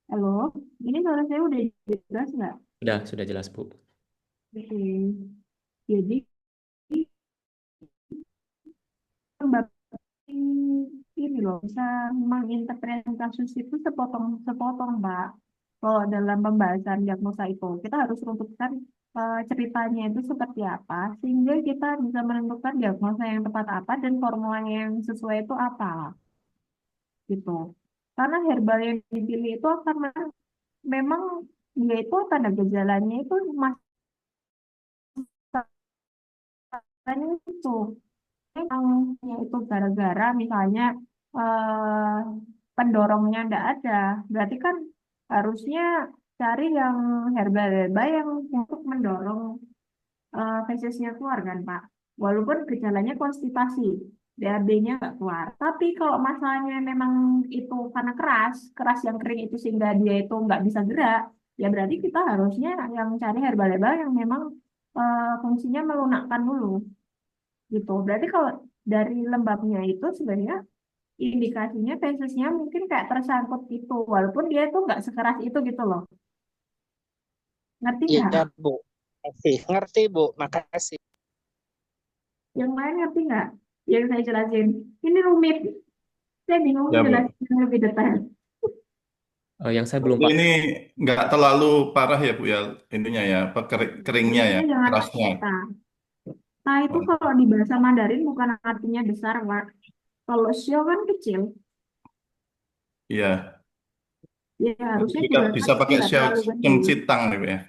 Halo, ini suara saya udah jelas nggak? Sudah jelas Bu. Oke. Jadi Mbak ini loh bisa menginterpretasi kasus itu sepotong-sepotong, Mbak. Kalau dalam pembahasan diagnosa itu kita harus runutkan ceritanya itu seperti apa sehingga kita bisa menentukan diagnosa yang tepat apa dan formula yang sesuai itu apa gitu. Karena herbal yang dipilih itu akan memang dia itu tanda gejalanya itu masalahnya itu memang itu gara-gara misalnya eh, pendorongnya ndak ada, berarti kan harusnya cari yang herbal-herbal yang untuk mendorong fesesnya keluar kan Pak. Walaupun gejalanya konstipasi, BAB-nya nggak keluar. Tapi kalau masalahnya memang itu karena keras, keras yang kering itu sehingga dia itu nggak bisa gerak, ya berarti kita harusnya yang cari herbal-herbal yang memang fungsinya melunakkan dulu gitu. Berarti kalau dari lembabnya itu sebenarnya indikasinya tesisnya mungkin kayak tersangkut gitu, walaupun dia itu nggak sekeras itu gitu loh. Ngerti nggak? Iya, Bu. Makasih. Ngerti, Bu. Makasih. Yang lain ngerti nggak? Yang saya jelasin. Ini rumit. Saya bingung Ya, Bu. jelasin yang lebih detail. Yang saya belum Ini nggak terlalu parah ya, Bu, ya, ininya ya, apa, keringnya ya, Intinya jangan kerasnya. pakai ta. Ta itu kalau di bahasa Mandarin bukan artinya besar, Pak. Kalau xiao kan kecil. Iya, Ya harusnya bisa, juga bisa tapi pakai nggak Xiao terlalu gede. Citang gitu ya.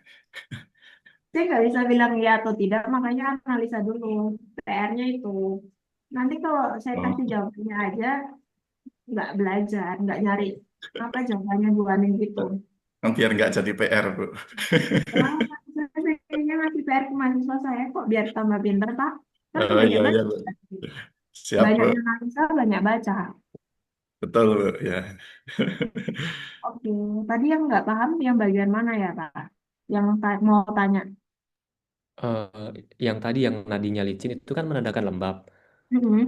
Saya nggak bisa bilang ya atau tidak, makanya analisa dulu. PR-nya itu. Nanti kalau saya kasih Oh, jawabannya aja, nggak belajar, nggak nyari apa jawabannya buanin gitu. biar nggak jadi PR, Bu. Wah, saya kayaknya ngasih PR ke mahasiswa saya kok biar tambah pinter, Pak. Kan Oh, iya, kebanyakan iya, Bu. Siap, banyak Bu. analisa, banyak baca. Betul, Bu. Ya. Oke, tadi yang nggak paham yang bagian mana ya, Pak? Yang mau tanya. eh, yang tadi yang nadinya licin itu kan menandakan lembab. Mm-mm.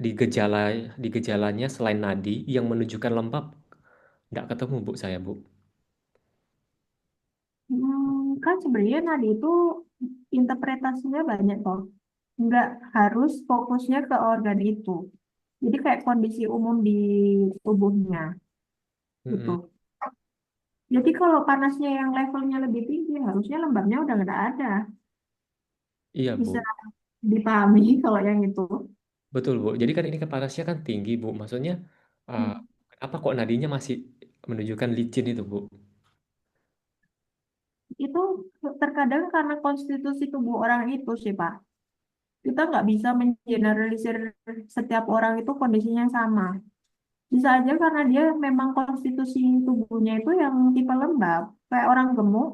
Di gejala di gejalanya selain nadi yang menunjukkan lembab nggak ketemu Bu saya Bu. Kan sebenarnya nadi itu interpretasinya banyak toh. Nggak harus fokusnya ke organ itu. Jadi kayak kondisi umum di tubuhnya gitu. Mm-mm. Jadi kalau panasnya yang levelnya lebih tinggi, harusnya lembabnya udah nggak ada. Iya Bisa Bu, dipahami kalau yang itu. betul Bu. Jadi kan ini kan panasnya kan tinggi Bu. Maksudnya uh, Hmm. apa kok nadinya masih menunjukkan licin itu Bu? Itu terkadang karena konstitusi tubuh orang itu sih Pak. Kita nggak bisa mengeneralisir setiap orang itu kondisinya sama. Bisa aja karena dia memang konstitusi tubuhnya itu yang tipe lembab. Kayak orang gemuk,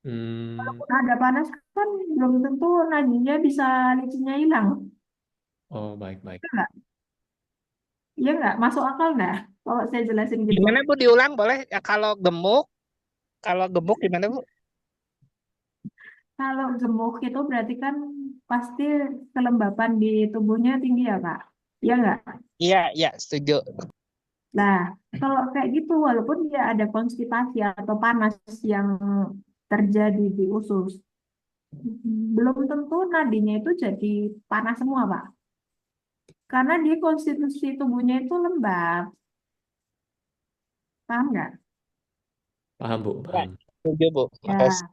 Hmm, walaupun ada panas kan belum tentu nadinya bisa licinnya hilang. oh baik-baik. Iya nggak? Iya nggak? Masuk akal nggak? Kalau saya jelasin gitu. Gimana, Bu? Diulang boleh? Ya, kalau gemuk gimana, Bu? Kalau gemuk itu berarti kan pasti kelembapan di tubuhnya tinggi ya Kak? Iya nggak? Iya, iya, setuju. Nah, kalau kayak gitu walaupun dia ada konstipasi atau panas yang terjadi di usus, belum tentu nadinya itu jadi panas semua Pak. Karena dia konstitusi tubuhnya itu lembab. Paham nggak? Paham Bu, Ya, paham. setuju, Bu. Ya. Makasih.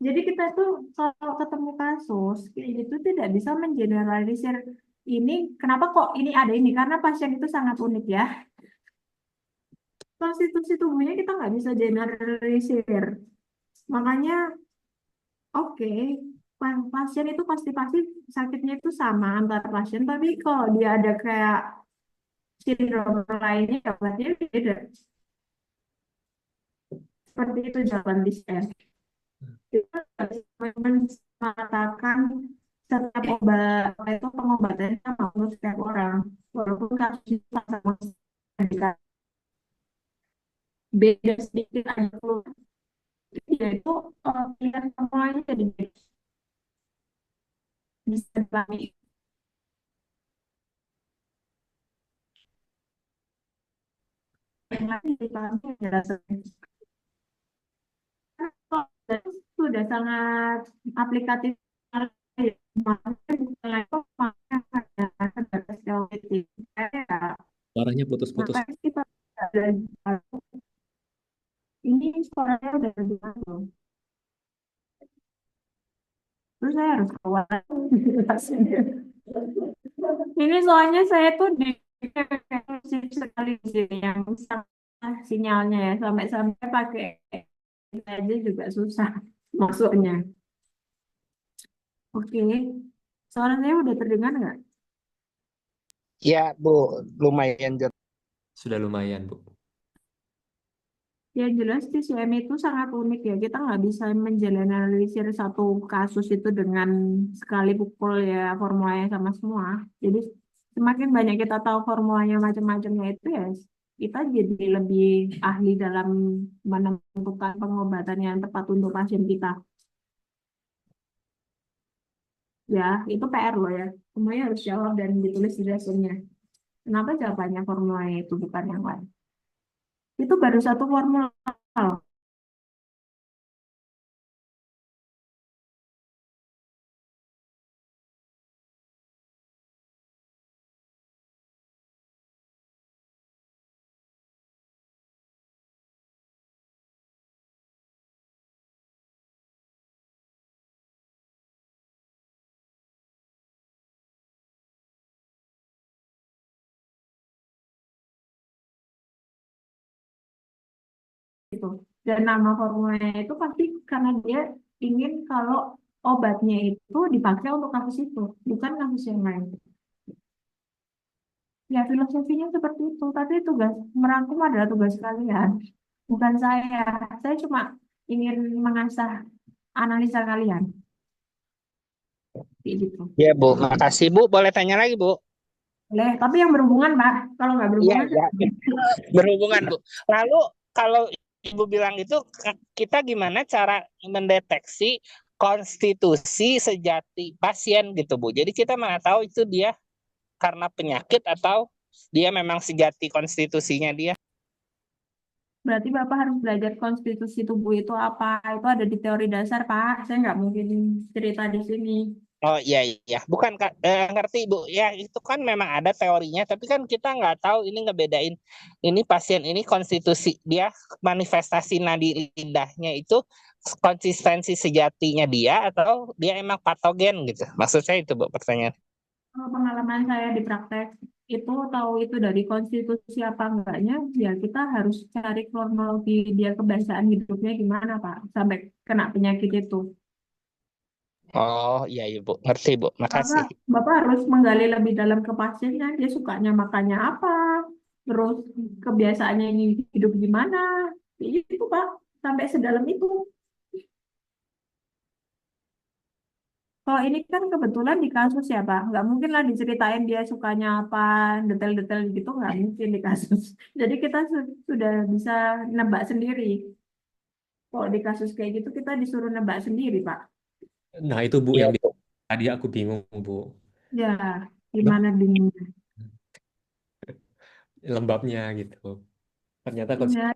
Jadi kita tuh kalau ketemu kasus kayak gitu tidak bisa mengeneralisir ini kenapa kok ini ada ini karena pasien itu sangat unik ya. Konstitusi tubuhnya kita nggak bisa generalisir. Makanya oke, pasien itu pasti sakitnya itu sama antar pasien, tapi kalau dia ada kayak sindrom lainnya ya berarti beda. Seperti itu jalan desain. Kita nggak bisa mengatakan setiap obat itu pengobatannya sama untuk setiap orang. Walaupun kasusnya sama sekali. Beda sedikit aja keluar. Ya itu pilihan semuanya jadi bisa dipahami. Yang lain dipahami adalah sudah sangat aplikatif. Makanya bukan lagi makanya ada teoretik. Suaranya putus-putus. Makanya kita ada ini suaranya udah lebih bagus. Terus saya harus keluar jelasinnya. Ini soalnya saya tuh di sekali di sini yang salah sinyalnya ya sampai-sampai pakai aja juga susah masuknya. Oke, suara saya udah terdengar nggak? Ya, Bu. Lumayan jelas. Sudah lumayan Bu. Ya jelas TCM itu sangat unik ya. Kita nggak bisa mengeneralisir satu kasus itu dengan sekali pukul ya formulanya sama semua. Jadi semakin banyak kita tahu formulanya macam-macamnya itu ya kita jadi lebih ahli dalam menentukan pengobatan yang tepat untuk pasien kita. Ya, itu PR loh ya. Semuanya harus jawab dan ditulis di resume-nya. Kenapa jawabannya formula itu bukan yang lain? Itu baru satu formula loh. Gitu. Dan nama formulanya itu pasti karena dia ingin kalau obatnya itu dipakai untuk kasus itu, bukan kasus yang lain. Ya filosofinya seperti itu, tapi tugas merangkum adalah tugas kalian, bukan saya. Saya cuma ingin mengasah analisa kalian. Kayak gitu. Ya, Bu. Makasih, Bu. Boleh tanya lagi, Bu? Boleh, tapi yang berhubungan, Pak. Kalau nggak Iya, berhubungan, iya. Berhubungan, Bu. Lalu kalau Ibu bilang itu, kita gimana cara mendeteksi konstitusi sejati pasien gitu, Bu? Jadi kita mana tahu itu dia karena penyakit atau dia memang sejati konstitusinya dia. berarti Bapak harus belajar konstitusi tubuh itu apa. Itu ada di teori dasar, Pak. Saya nggak mungkin cerita di sini. Oh iya iya, bukan Kak, ngerti Bu. Ya itu kan memang ada teorinya, tapi kan kita nggak tahu ini ngebedain ini pasien ini konstitusi dia manifestasi nadi lidahnya itu konsistensi sejatinya dia atau dia emang patogen gitu. Maksud saya itu Bu pertanyaan. Kalau pengalaman saya di praktek itu tahu itu dari konstitusi apa enggaknya, ya kita harus cari kronologi dia kebiasaan hidupnya gimana, Pak, sampai kena penyakit itu. Oh iya iya Bu, ngerti Bu. Makasih. Bapak harus menggali lebih dalam ke pasiennya, dia sukanya makannya apa, terus kebiasaannya ini hidup gimana, itu Pak, sampai sedalam itu. Kalau ini kan kebetulan di kasus ya Pak, nggak mungkin lah diceritain dia sukanya apa, detail-detail gitu nggak mungkin di kasus. Jadi kita sudah bisa nebak sendiri. Kalau di kasus kayak gitu kita disuruh nebak sendiri Pak. Nah, itu Bu Iya yang Bu. tadi aku bingung, Bu. Ya, Lem- gimana bingungnya? Lembabnya gitu. Ternyata Ya,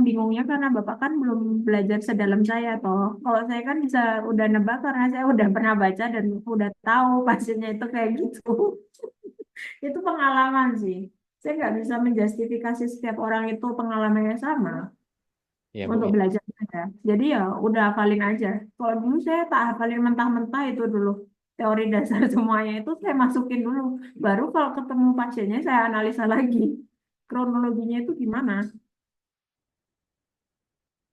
bingungnya karena Bapak kan belum belajar sedalam saya toh. Kalau saya kan bisa udah nebak karena saya udah pernah baca dan udah tahu pasiennya itu kayak gitu. Itu pengalaman sih. Saya nggak bisa menjustifikasi setiap orang itu pengalamannya sama ya Bu untuk ya. belajar aja. Jadi ya udah hafalin aja. Kalau dulu saya tak hafalin mentah-mentah itu dulu. Teori dasar semuanya itu saya masukin dulu. Baru kalau ketemu pasiennya saya analisa lagi. Kronologinya itu gimana?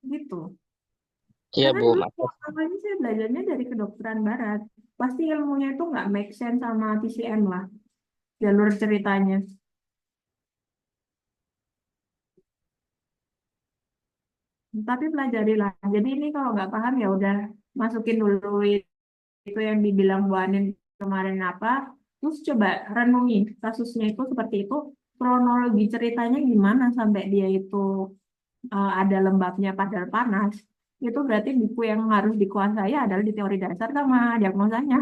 Gitu. Iya Karena Bu, dulu makasih. awalnya saya belajarnya dari kedokteran barat. Pasti ilmunya itu nggak make sense sama TCM lah. Jalur ceritanya. Tapi pelajarilah. Jadi ini kalau nggak paham ya udah masukin dulu itu yang dibilang Bu Anin kemarin apa. Terus coba renungi kasusnya itu seperti itu. Kronologi ceritanya gimana sampai dia itu ada lembabnya padahal panas. Itu berarti buku yang harus dikuasai adalah di teori dasar sama diagnosanya.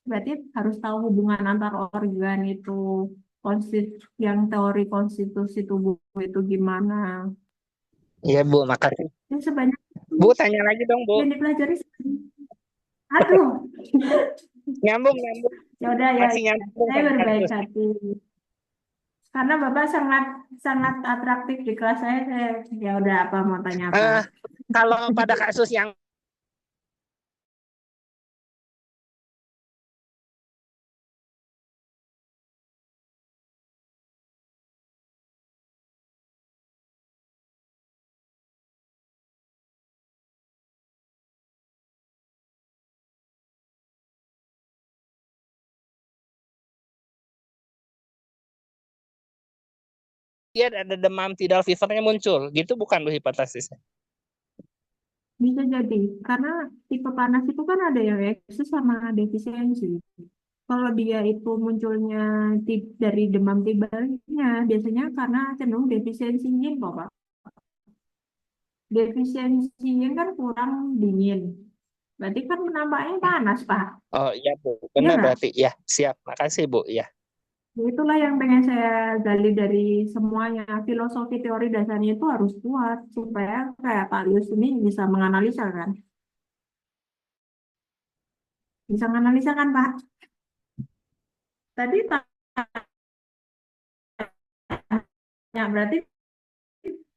Berarti harus tahu hubungan antar organ itu, yang teori konstitusi tubuh itu gimana. Iya Bu, makasih. Ya sebanyak Bu itu tanya lagi dong Bu. yang dipelajari. Aduh, Nyambung nyambung. ya udah ya, Masih nyambung saya sama berbaik kasus. hati. Karena Bapak sangat sangat atraktif di kelas saya ya udah apa mau tanya apa. Kalau pada kasus yang dia ada demam tidal fevernya muncul, gitu bukan Bu hipotesisnya? Bisa jadi karena tipe panas itu kan ada yang eksis sama defisiensi. kalau dia itu munculnya dari demam tibalnya, biasanya karena cenderung defisiensi yin kok, Pak. Defisiensi yin kan kurang dingin. Berarti kan nampaknya panas, Pak. Oh iya Bu, Iya benar nggak? berarti ya. Siap, makasih Bu ya. Ya, itulah yang pengen saya gali dari semuanya. Filosofi teori dasarnya itu harus kuat supaya kayak Pak Lius ini bisa menganalisa kan. Bisa menganalisa kan, Pak? Tadi tanya berarti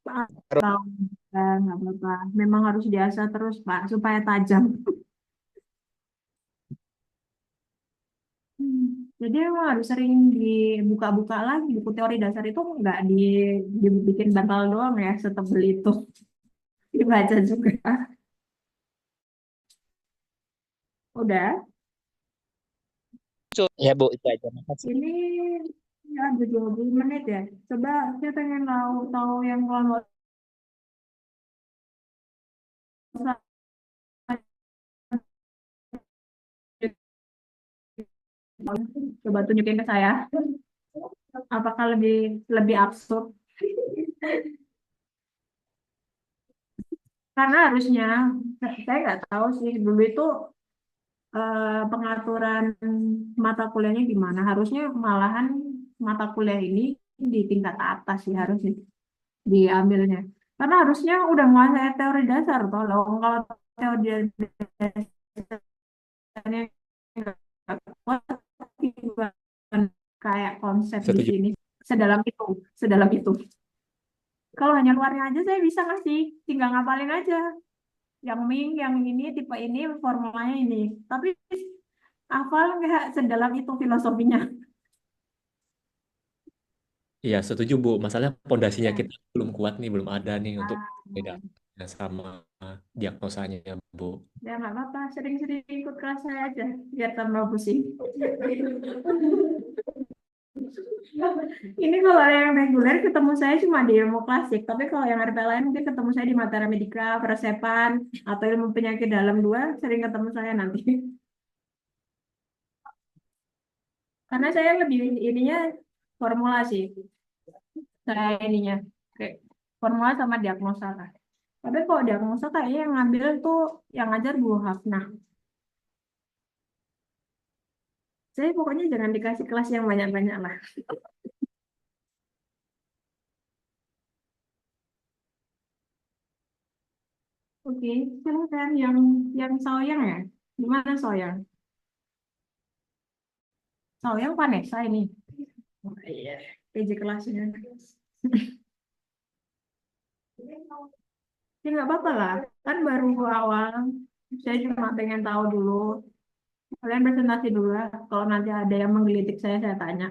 Pak tahu nggak apa-apa. Memang harus diasah terus, Pak, supaya tajam. Hmm. Jadi emang harus sering dibuka-buka lagi buku teori dasar itu nggak dibikin bantal doang ya setebel itu dibaca juga. Udah. Ya Bu, itu aja. Makasih. Ini ya ada 20 menit ya. Coba saya pengen tahu yang kalau coba tunjukin ke saya. Apakah lebih lebih absurd? Karena harusnya saya nggak tahu sih dulu itu pengaturan mata kuliahnya gimana. Harusnya malahan mata kuliah ini di tingkat atas sih harusnya diambilnya. Karena harusnya udah menguasai teori dasar toh. Loh, kalau teori dasarnya nggak kuat, gimana kayak konsep di Setuju. sini sedalam itu, sedalam itu. Kalau hanya luarnya aja saya bisa ngasih, tinggal ngapalin aja. Yang Ming, yang ini, tipe ini, formulanya ini. Tapi hafal nggak sedalam itu filosofinya. Iya, setuju Bu. Masalahnya pondasinya Ya. kita belum kuat nih, belum ada nih untuk Ah, beda sama diagnosanya Bu. ya nggak apa-apa, sering-sering ikut kelas saya aja, biar tambah pusing. Ini kalau yang reguler ketemu saya cuma di ilmu klasik, tapi kalau yang RPLN mungkin ketemu saya di Materi Medika, Persepan, atau ilmu penyakit dalam dua, sering ketemu saya nanti. Karena saya lebih ininya formulasi, saya ininya kayak formula sama diagnosa kan. Tapi kalau diagnosa kayaknya yang ngambil tuh yang ngajar Bu Hafnah. Saya pokoknya jangan dikasih kelas yang banyak-banyak lah. Oke, silakan yang Saoyang ya. Gimana Saoyang? Saoyang Vanessa ini. Oh, iya, PJ kelasnya. Ya nggak apa-apa lah, kan baru awal. Saya cuma pengen tahu dulu. Kalian presentasi dulu ya. Kalau nanti ada yang menggelitik saya tanya.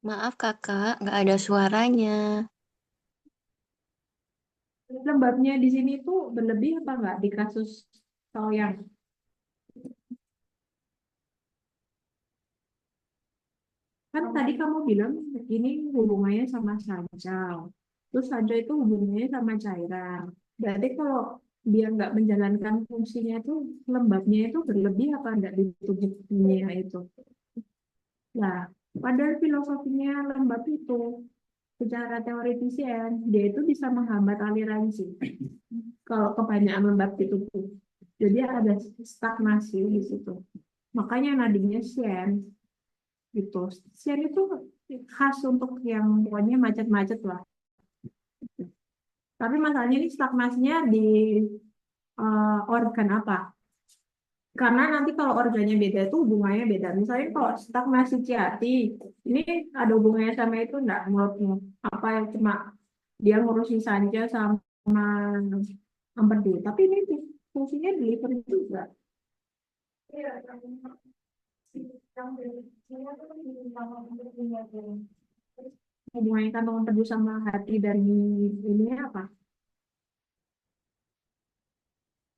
Maaf kakak, nggak ada suaranya. Lembabnya di sini tuh berlebih apa nggak di kasus Taoyang? Kan tadi kamu bilang ini hubungannya sama sancau. Terus sancau itu hubungannya sama cairan. Berarti kalau dia nggak menjalankan fungsinya itu lembabnya itu berlebih apa enggak di tubuhnya itu? Nah, padahal filosofinya lembab itu secara teoritisnya dia itu bisa menghambat aliran sih. Kalau kebanyakan lembab di tubuh. Jadi ada stagnasi di situ. Makanya nadinya Shen gitu. Shen itu khas untuk yang pokoknya macet-macet lah. Tapi masalahnya ini stagnasinya di organ apa? Karena nanti kalau organnya beda itu hubungannya beda. Misalnya kalau stagnasi hati, ini ada hubungannya sama itu enggak menurutmu? Apa yang cuma dia ngurusin saja sama empedu. Tapi ini fungsinya di liver juga. Hubungannya kantong empedu sama hati dari ini apa?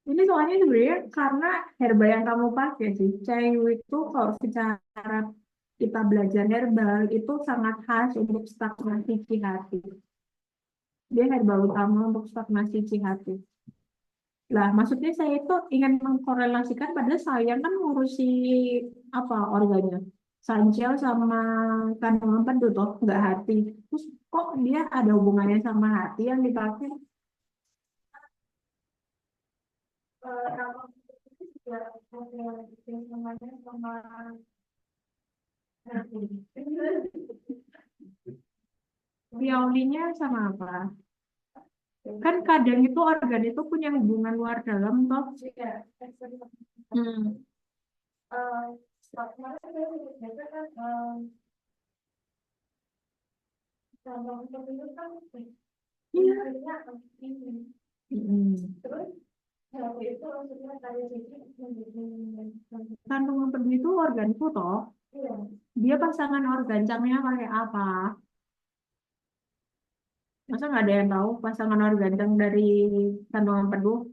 Ini soalnya sebenarnya karena herba yang kamu pakai sih. Cayu itu kalau secara kita belajar herbal itu sangat khas untuk stagnasi hati. Dia herbal utama untuk stagnasi hati. Lah, maksudnya saya itu ingin mengkorelasikan pada saya kan ngurusi apa organnya. Sancel sama kandungan empedu toh, nggak hati. Terus kok dia ada hubungannya sama hati yang dipakai? Piaulinya sama apa? Kan kadang itu organ itu punya hubungan luar dalam toh. Hmm. Iya. Hmm. Kandungan empedu itu organku toh. Dia pasangan organ camnya pakai apa? Masa nggak ada yang tahu pasangan organ cam dari kandungan empedu?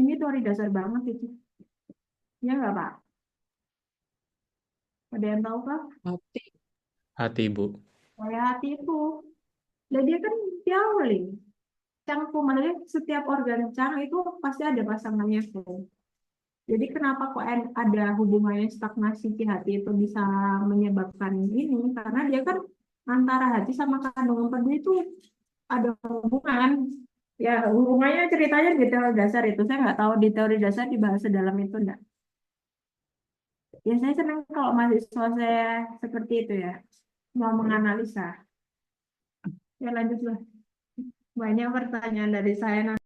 Ini teori dasar banget itu. Ya nggak Pak? Ada yang tahu Kak? Hati. Hati, Bu. Kayak hati itu. Dan dia kan piauli. Cangku, maksudnya setiap organ cang itu pasti ada pasangannya tuh. Jadi kenapa kok ada hubungannya stagnasi di hati itu bisa menyebabkan ini? Karena dia kan antara hati sama kandungan empedu itu ada hubungan. Ya hubungannya ceritanya di teori dasar itu. Saya nggak tahu di teori dasar dibahas sedalam itu enggak. Ya saya senang kalau mahasiswa saya seperti itu ya. Mau menganalisa. Ya lanjutlah. Banyak pertanyaan dari saya.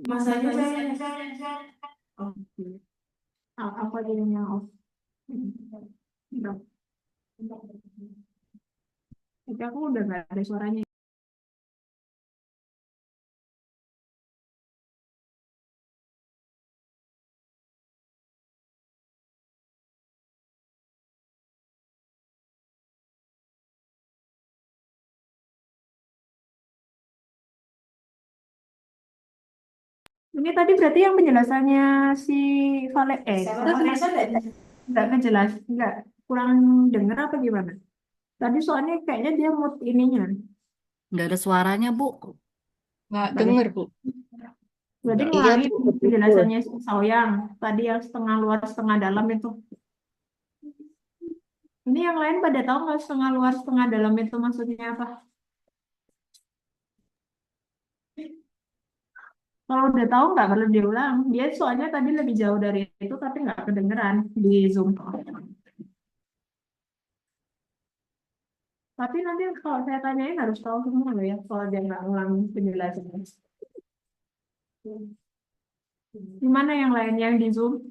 Masanya saya oke. Apa jadinya off? Udah. Tapi aku udah nggak ada suaranya. Ini tadi berarti yang penjelasannya si Vale nggak ngejelas, nggak kurang dengar apa gimana? Tadi soalnya kayaknya dia mood ininya. Nggak ada suaranya, Bu. Nggak Nggak ada. denger, Bu. Berarti Enggak. Iya ngulangin tuh, betul. penjelasannya Saoyang. Tadi yang setengah luar, setengah dalam itu. Ini yang lain pada tahu nggak setengah luar, setengah dalam itu maksudnya apa? Kalau udah tahu nggak perlu diulang. Dia soalnya tadi lebih jauh dari itu, tapi nggak kedengeran di Zoom. Tapi nanti kalau saya tanyain harus tahu semua loh ya, kalau dia nggak ngulang penjelasannya. Gimana yang lain yang di Zoom?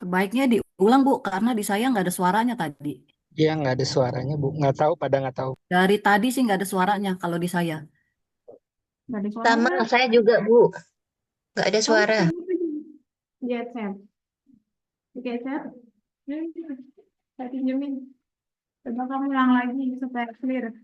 Sebaiknya diulang, Bu, karena di saya nggak ada suaranya tadi. Dia nggak ada suaranya, Bu. Nggak tahu, pada nggak tahu. Dari tadi sih nggak ada suaranya kalau di saya. Nggak ada suara Sama nggak? saya juga, Bu. Nggak ada Kamu suara. di headset. Di headset? Saya pinjemin. Coba kamu ulang lagi supaya clear.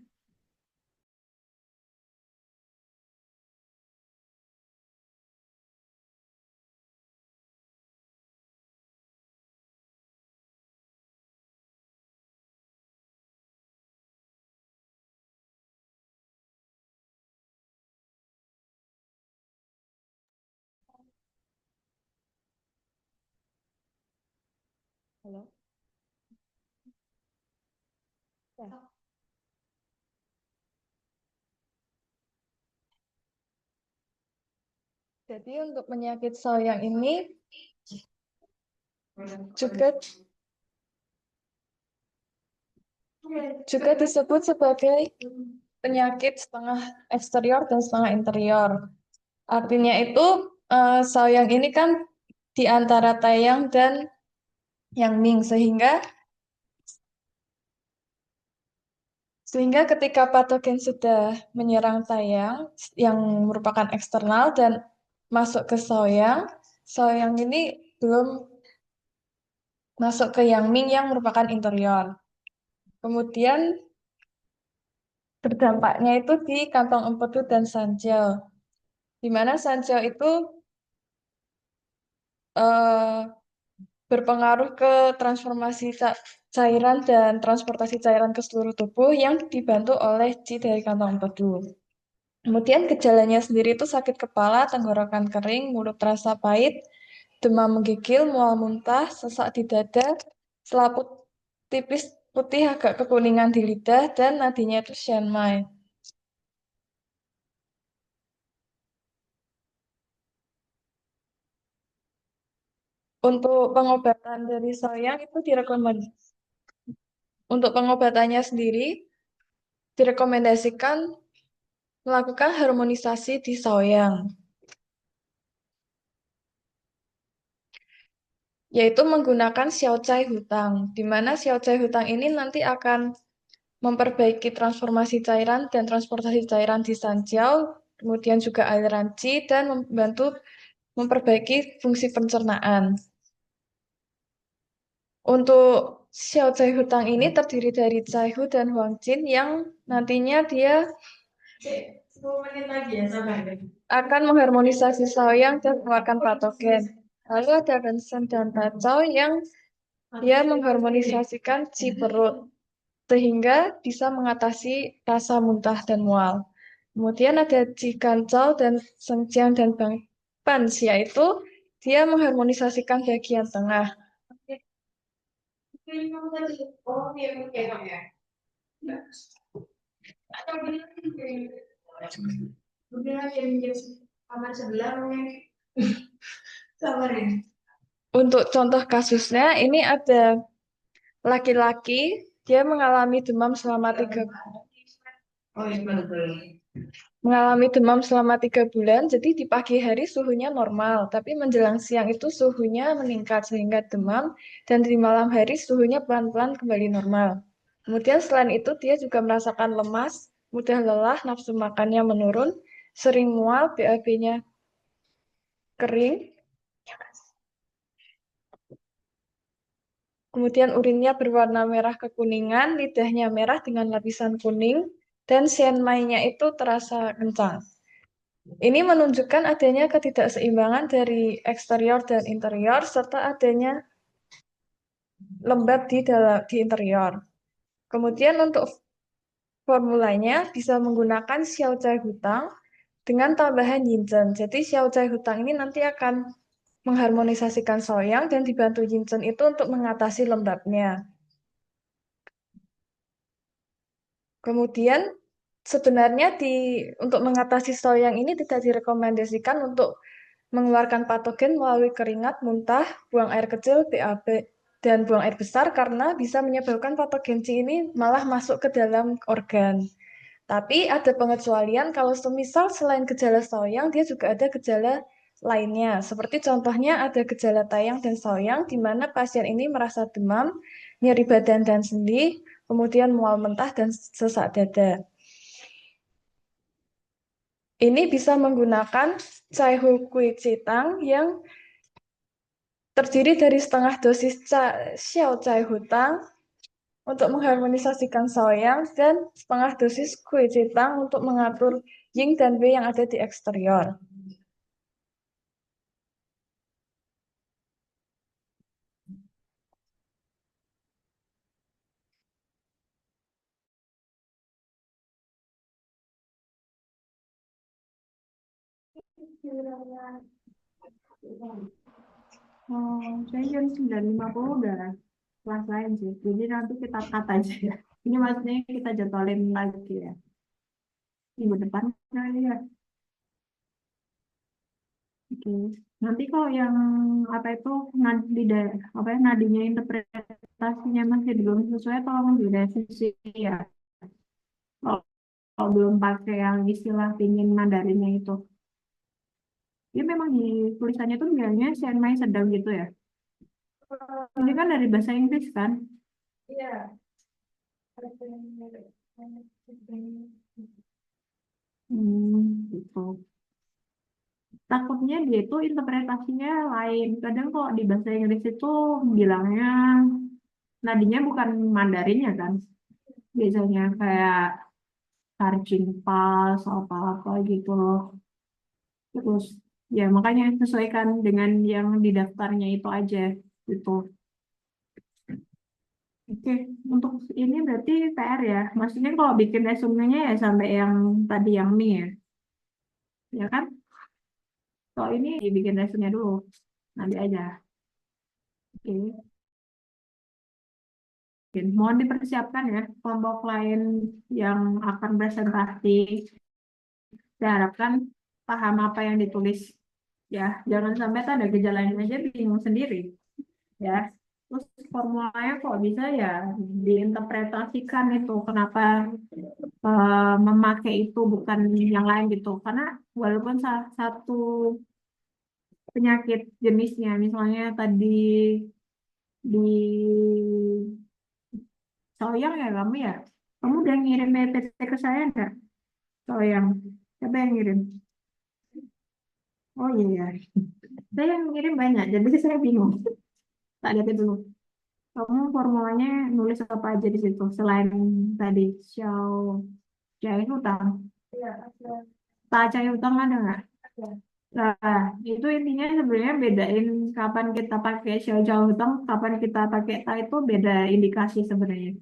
Halo? Ya. Jadi untuk penyakit sauyang ini juga juga disebut sebagai penyakit setengah eksterior dan setengah interior. Artinya itu sauyang ini kan di antara Taeyang dan Yang Ming sehingga ketika patogen sudah menyerang Taeyang yang merupakan eksternal dan masuk ke sauyang, sauyang ini belum masuk ke Yang Ming yang merupakan interior. Kemudian berdampaknya itu di kantong empedu dan sanjel, di mana sanjel itu eh, berpengaruh ke transformasi cairan dan transportasi cairan ke seluruh tubuh yang dibantu oleh Qi dari kantong empedu. Kemudian gejalanya sendiri itu sakit kepala, tenggorokan kering, mulut terasa pahit, demam menggigil, mual muntah, sesak di dada, selaput tipis putih agak kekuningan di lidah, dan nadinya itu sianmai. Untuk pengobatan dari soyang itu untuk pengobatannya sendiri direkomendasikan melakukan harmonisasi di soyang, yaitu menggunakan xiaocai hutang, di mana xiaocai hutang ini nanti akan memperbaiki transformasi cairan dan transportasi cairan di sanjiao, kemudian juga aliran qi, dan membantu memperbaiki fungsi pencernaan. Untuk Xiao Cai Hutang ini terdiri dari Cai Hu dan Huang Jin yang nantinya dia akan mengharmonisasi Saoyang dan mengeluarkan patogen. Lalu ada Rensen dan Tacau yang dia mengharmonisasikan Qi perut sehingga bisa mengatasi rasa muntah dan mual. Kemudian ada Qi Kancau dan Sengjiang dan Bang Pan, yaitu dia mengharmonisasikan bagian tengah. Untuk contoh kasusnya, ini ada laki-laki, dia mengalami demam selama 3 bulan, jadi di pagi hari suhunya normal, tapi menjelang siang itu suhunya meningkat sehingga demam, dan di malam hari suhunya pelan-pelan kembali normal. Kemudian selain itu dia juga merasakan lemas, mudah lelah, nafsu makannya menurun, sering mual, BAB-nya kering, kemudian urinnya berwarna merah kekuningan, lidahnya merah dengan lapisan kuning, dan sianmainya itu terasa kencang. Ini menunjukkan adanya ketidakseimbangan dari eksterior dan interior, serta adanya lembab di interior. Kemudian untuk formulanya bisa menggunakan Xiao Cai Hutang dengan tambahan Yinchen. Jadi Xiao Cai Hutang ini nanti akan mengharmonisasikan Shaoyang dan dibantu Yinchen itu untuk mengatasi lembabnya. Kemudian sebenarnya untuk mengatasi Shaoyang ini tidak direkomendasikan untuk mengeluarkan patogen melalui keringat, muntah, buang air kecil, BAB, dan buang air besar karena bisa menyebabkan patogen C ini malah masuk ke dalam organ. Tapi ada pengecualian kalau semisal selain gejala Shaoyang, dia juga ada gejala lainnya. Seperti contohnya ada gejala Taeyang dan Shaoyang, di mana pasien ini merasa demam, nyeri badan dan sendi, kemudian mual mentah dan sesak dada. Ini bisa menggunakan Caihu Kui Citang yang terdiri dari setengah dosis Xiao Cai Hutang untuk mengharmonisasikan Shaoyang dan setengah dosis Kui Citang untuk mengatur Ying dan Wei yang ada di eksterior. Saya jam 9.50 udah kelas lain sih. Jadi nanti kita cut aja ya. Ini maksudnya kita jadwalin lagi ya. Minggu depan kali ya. Oke. Nanti kalau yang apa itu nadinya interpretasinya masih belum sesuai, tolong direvisi ya. Kalau, kalau belum pakai yang istilah pingin Mandarinnya itu. Dia memang di tulisannya tuh bilangnya Shanmai sedang gitu ya. Ini kan dari bahasa Inggris kan? Iya. Gitu. Takutnya dia itu interpretasinya lain. Kadang kalau di bahasa Inggris itu bilangnya nadinya bukan Mandarinnya kan. Biasanya kayak charging pulse apa-apa gitu loh. Terus ya makanya sesuaikan dengan yang di daftarnya itu aja gitu. Oke, untuk ini berarti PR ya. Maksudnya kalau bikin resumenya ya sampai yang tadi yang mie ya. Ya kan? Kalau ini dibikin resumenya dulu. Nanti aja. Oke. Oke, mohon dipersiapkan ya kelompok lain yang akan presentasi. Saya harapkan paham apa yang ditulis. Ya, jangan sampai ada gejalanya aja bingung sendiri. Ya, terus formulanya kok bisa ya diinterpretasikan itu kenapa memakai itu bukan yang lain gitu. Karena walaupun salah satu penyakit jenisnya, misalnya tadi di Soyang ya kamu ya, kamu udah ngirim PPT ke saya enggak? Soyang, siapa yang ngirim? Oh iya, saya yang ngirim banyak, jadi saya bingung. Tak lihat dulu. Kamu formulanya nulis apa aja di situ selain tadi Xiao Cai Hutang. Iya, ada. Tak Cai Hutang ada nggak? Ada. Nah, itu intinya sebenarnya bedain kapan kita pakai Xiao Cai Hutang, kapan kita pakai Ta itu beda indikasi sebenarnya.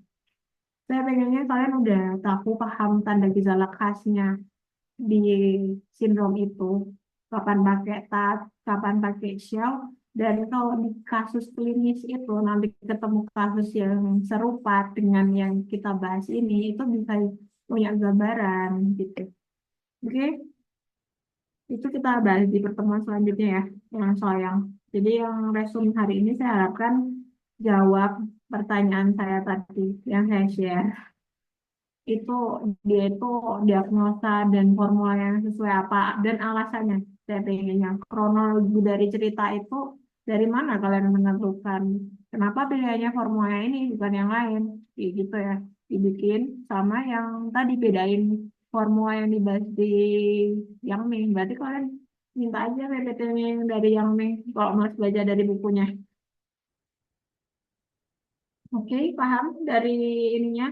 Saya pengennya kalian udah tahu paham tanda gejala khasnya di sindrom itu, kapan pakai TAT, kapan pakai Shell, dan kalau di kasus klinis itu nanti ketemu kasus yang serupa dengan yang kita bahas ini, itu bisa punya gambaran gitu. Oke, itu kita bahas di pertemuan selanjutnya ya, yang Soyang. Jadi yang resume hari ini saya harapkan jawab pertanyaan saya tadi yang saya share. Itu dia itu diagnosa dan formula yang sesuai apa dan alasannya. Saya pengennya kronologi dari cerita itu dari mana kalian menentukan kenapa pilihannya formula ini bukan yang lain, kayak gitu ya, dibikin sama yang tadi bedain formula yang dibahas di yang Ming. Berarti kalian minta aja PPT-nya yang dari yang Ming kalau mau belajar dari bukunya. Oke, paham dari ininya.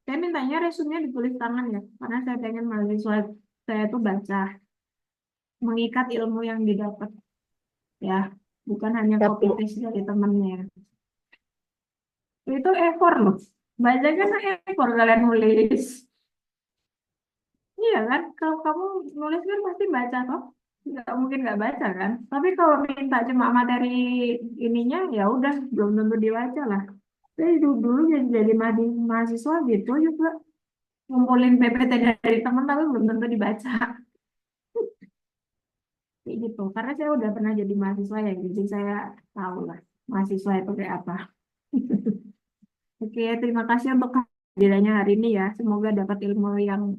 Saya mintanya resumenya ditulis tangan ya, karena saya pengen mahasiswa saya tuh baca, mengikat ilmu yang didapat ya, bukan hanya copy Tapi paste dari temennya. Itu effort loh, bacanya kan effort kalian nulis. Iya kan, kalau kamu nulis kan pasti baca toh, nggak mungkin nggak baca kan. Tapi kalau minta cuma materi ininya, ya udah belum tentu dibaca lah. Saya dulu jadi mahasiswa gitu juga ngumpulin PPT dari teman tapi belum tentu dibaca. Kayak gitu. Karena saya udah pernah jadi mahasiswa ya, jadi saya tahu lah mahasiswa itu kayak apa. Oke, terima kasih untuk kehadirannya hari ini ya. Semoga dapat ilmu yang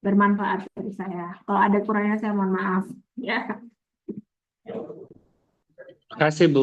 bermanfaat dari saya. Kalau ada kurangnya saya mohon maaf. Ya. Terima kasih, Bu.